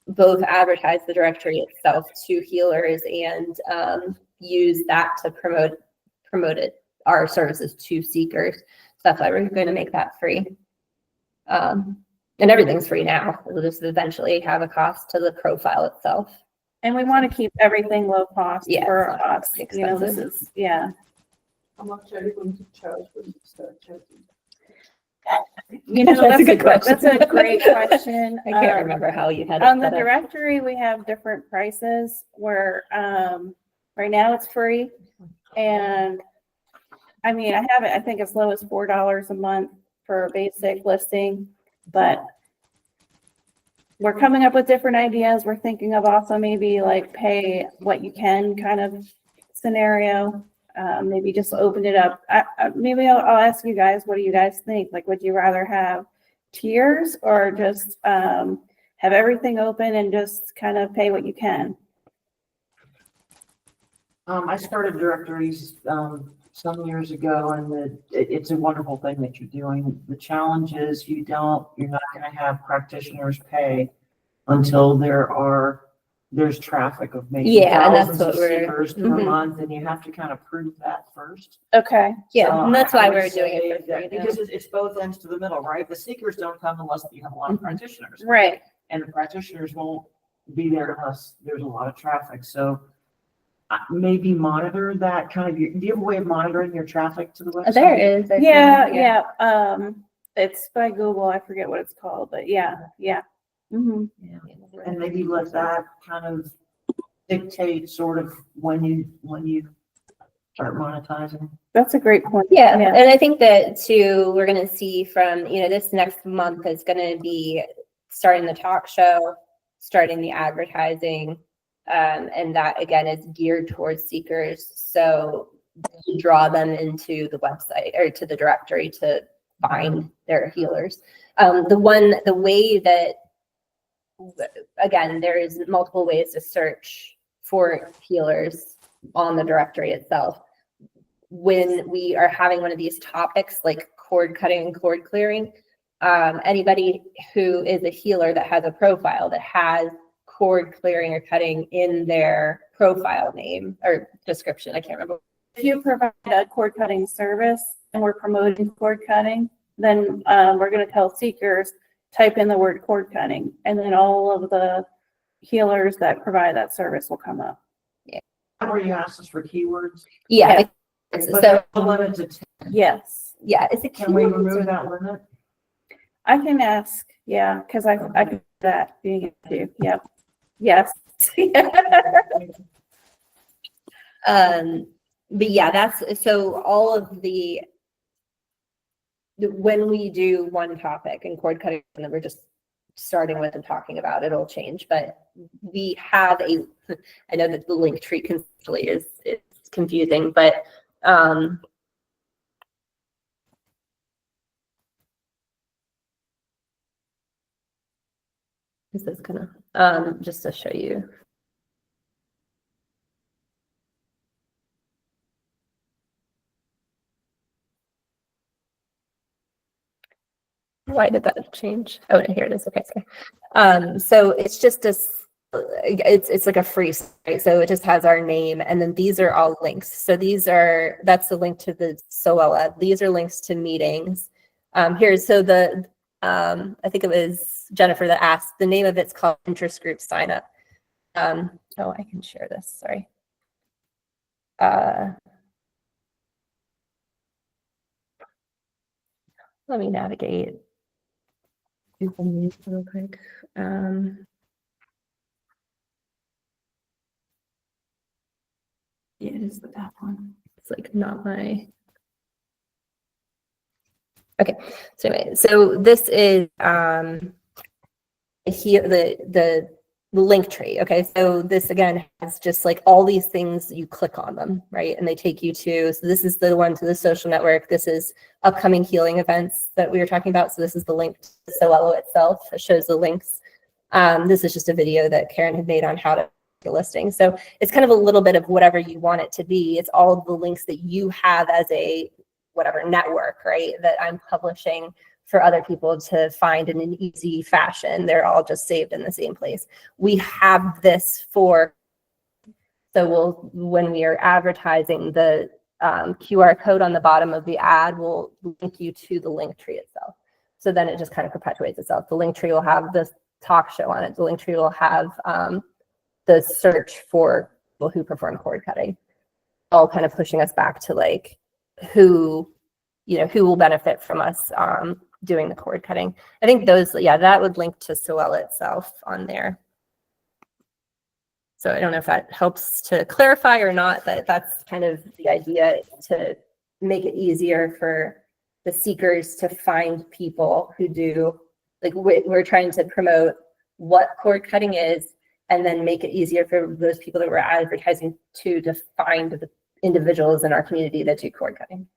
both advertise the directory itself to healers and use that to promote our services to seekers. So that's why we're going to make that free. And everything's free now. It'll just eventually have a cost to the profile itself. and we want to keep everything low cost Yeah, for it's not us. You know, this expensive. is, yeah. How much are you going to charge when you start charging? You know, That's a good question. That's a great question. I can't remember how you had it On the set up. directory, we have different prices where, right now it's free. And I mean, I have it, I think as low as $4 a month for a basic listing, but we're coming up with different ideas. We're thinking of also maybe like pay what you can kind of scenario. Maybe just open it up. Maybe I'll ask you guys, what do you guys think? Like, would you rather have tiers or just have everything open and just kind of pay what you can? I started directories some years ago, and it's a wonderful thing that you're doing. The challenge is you're not going to have practitioners pay until there's traffic of maybe Yeah, and that's thousands of what we're- seekers per mhm. month, and you have to kind of prove that first. Okay. Yeah, So and that's I why would we're doing say it for that free. because it's both ends to the middle, right? The seekers don't come unless you have a lot of Mhm. practitioners. Right. And the practitioners won't be there unless there's a lot of traffic. So maybe monitor that kind of, do you have a way of monitoring your traffic to the website? There is. I think, Yeah. It's by Google. I forget what it's called, but yeah. Mm-hmm. Yeah. And maybe let that kind of dictate sort of when you start monetizing. That's a great point. Yeah, and I think that too, we're gonna see from, this next month is gonna be starting the talk show, starting the advertising. And that again is geared towards seekers. So you draw them into the website or to the directory to find their healers. The way that, again, there is multiple ways to search for healers on the directory itself. When we are having one of these topics like cord cutting and cord clearing, anybody who is a healer that has a profile that has cord clearing or cutting in their profile name or description, I can't remember. If you provide a cord cutting service and we're promoting cord cutting, then we're going to tell seekers, type in the word cord cutting, and then all of the healers that provide that service will come up. Where you ask us for keywords. Yeah. But So the limit to 10. Yes. yeah, it's a Can we keyword. remove that limit? I can ask, yeah, because I can do that being able to, yep. Yes. But yeah, that's so all of when we do one topic and cord cutting that we're just starting with and talking about, it'll change. But we have I know that the link tree constantly is confusing, but this is gonna just to show you. Why did that change? Oh, here it is. Okay, sorry. So it's just it's like a free site. So it just has our name, and then these are all links. So that's the link to the SOLA. These are links to meetings. So I think it was Jennifer that asked. The name of it's called Interest Group Sign Up. Oh, I can share this. Sorry. Let me navigate. Google Meet real quick. it is the back one. It's like not my. Okay, so anyway, so this is here the link tree. Okay, so this again has just like all these things, you click on them, right? And they take you to, so this is the one to the social network. This is upcoming healing events that we were talking about. So this is the link to Souly itself. It shows the links. This is just a video that Karen had made on how to make a listing. So it's kind of a little bit of whatever you want it to be. It's all of the links that you have as a whatever network, right? That I'm publishing for other people to find in an easy fashion. They're all just saved in the same place. We have this for, so when we are advertising, the QR code on the bottom of the ad will link you to the link tree itself. So then it just kind of perpetuates itself. The link tree will have this talk show on it. The link tree will have the search for people who perform cord cutting, all kind of pushing us back to like who will benefit from us doing the cord cutting. I think those, yeah, that would link to Souly itself on there. So I don't know if that helps to clarify or not, but that's kind of the idea, to make it easier for the seekers to find people who do, like we're trying to promote what cord cutting is, and then make it easier for those people that we're advertising to find the individuals in our community that do cord cutting.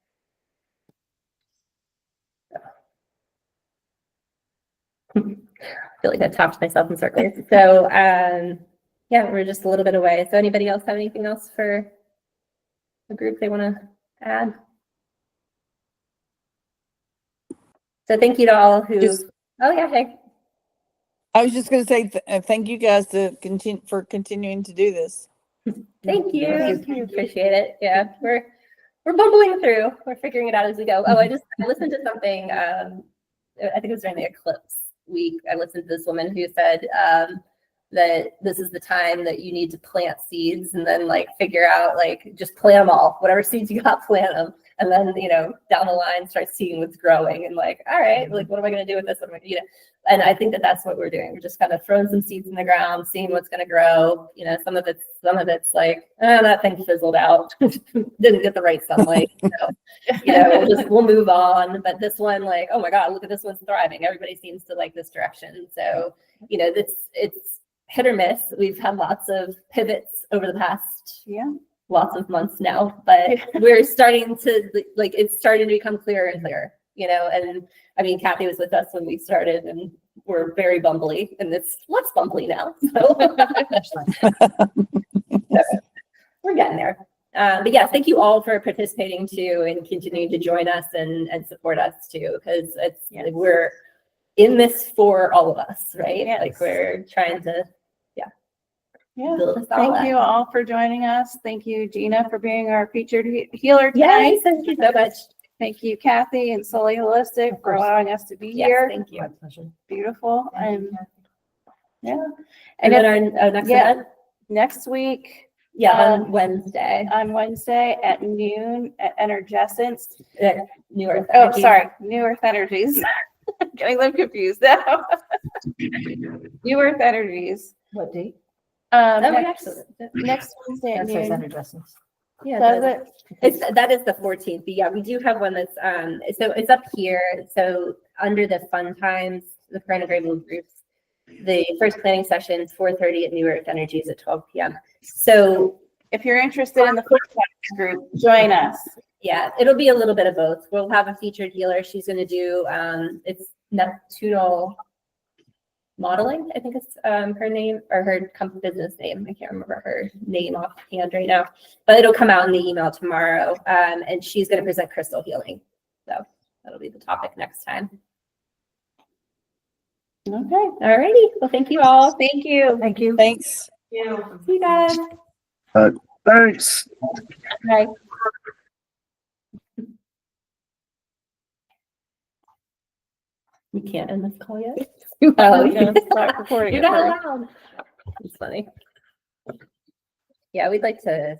I feel like I talked myself in circles. So yeah, we're just a little bit away. So anybody else have anything else for the group they want to add? So thank you to all who, oh yeah, hey. I was just going to say thank you guys for continuing to do this. Thank you. Appreciate it. Yeah, we're bumbling through. We're figuring it out as we go. Oh, I listened to something, I think it was during the eclipse week. I listened to this woman who said that this is the time that you need to plant seeds, and then like figure out, like, just plant them all, whatever seeds you got, plant them. And then, down the line, start seeing what's growing, and like, all right, like, what am I going to do with this? What am I, and I think that that's what we're doing. We're just kind of throwing some seeds in the ground, seeing what's going to grow. Some of it's like, oh, that thing fizzled out, didn't get the right sunlight. We'll move on. But this one, like, oh my God, look at this one's thriving. Everybody seems to like this direction. So, it's hit or miss. We've had lots of pivots over the past, lots of months now, but we're starting to, like, it's starting to become clearer and clearer, and I mean, Kathy was with us when we started, and we're very bumbly, and it's less bumbly now. So, we're getting there. But yeah, thank you all for participating too, and continuing to join us and support us too, because it's, like, we're in this for all of us, right? Yes. Like, we're trying to, build us all Thank up. you all for joining us. Thank you, Gina, for being our featured healer Yes, tonight. thank you so much. Thank you, Kathy and Souly Holistic, for allowing us to be Yes, here. thank you. Beautiful. And And and then our next event? next week, On Wednesday. on Wednesday at noon at Energescence. New Earth. Oh, Energies. sorry, New Earth Energies. Getting them confused now. New Earth Energies. What date? Next Wednesday at noon. Yeah, Does it? that is the 14th. But yeah, we do have one that's so it's up here. So under the fun times, the Corona Grable groups, the first planning session is 4:30 at New Earth Energies at 12 p.m. So if you're interested in the first group, join us. Yeah, it'll be a little bit of both. We'll have a featured healer. She's going to do it's Neptunal Modeling, I think it's her name, or her business name. I can't remember her name offhand right now, but it'll come out in the email tomorrow. And she's going to present crystal healing. So that'll be the topic next time. Okay. All righty. Well, thank you all. Thank you. Thank you. Thanks. See you guys. Thanks. Bye. You can't end this call yet? Oh, yeah, start recording You're it not first. allowed. It's funny. Yeah, we'd like to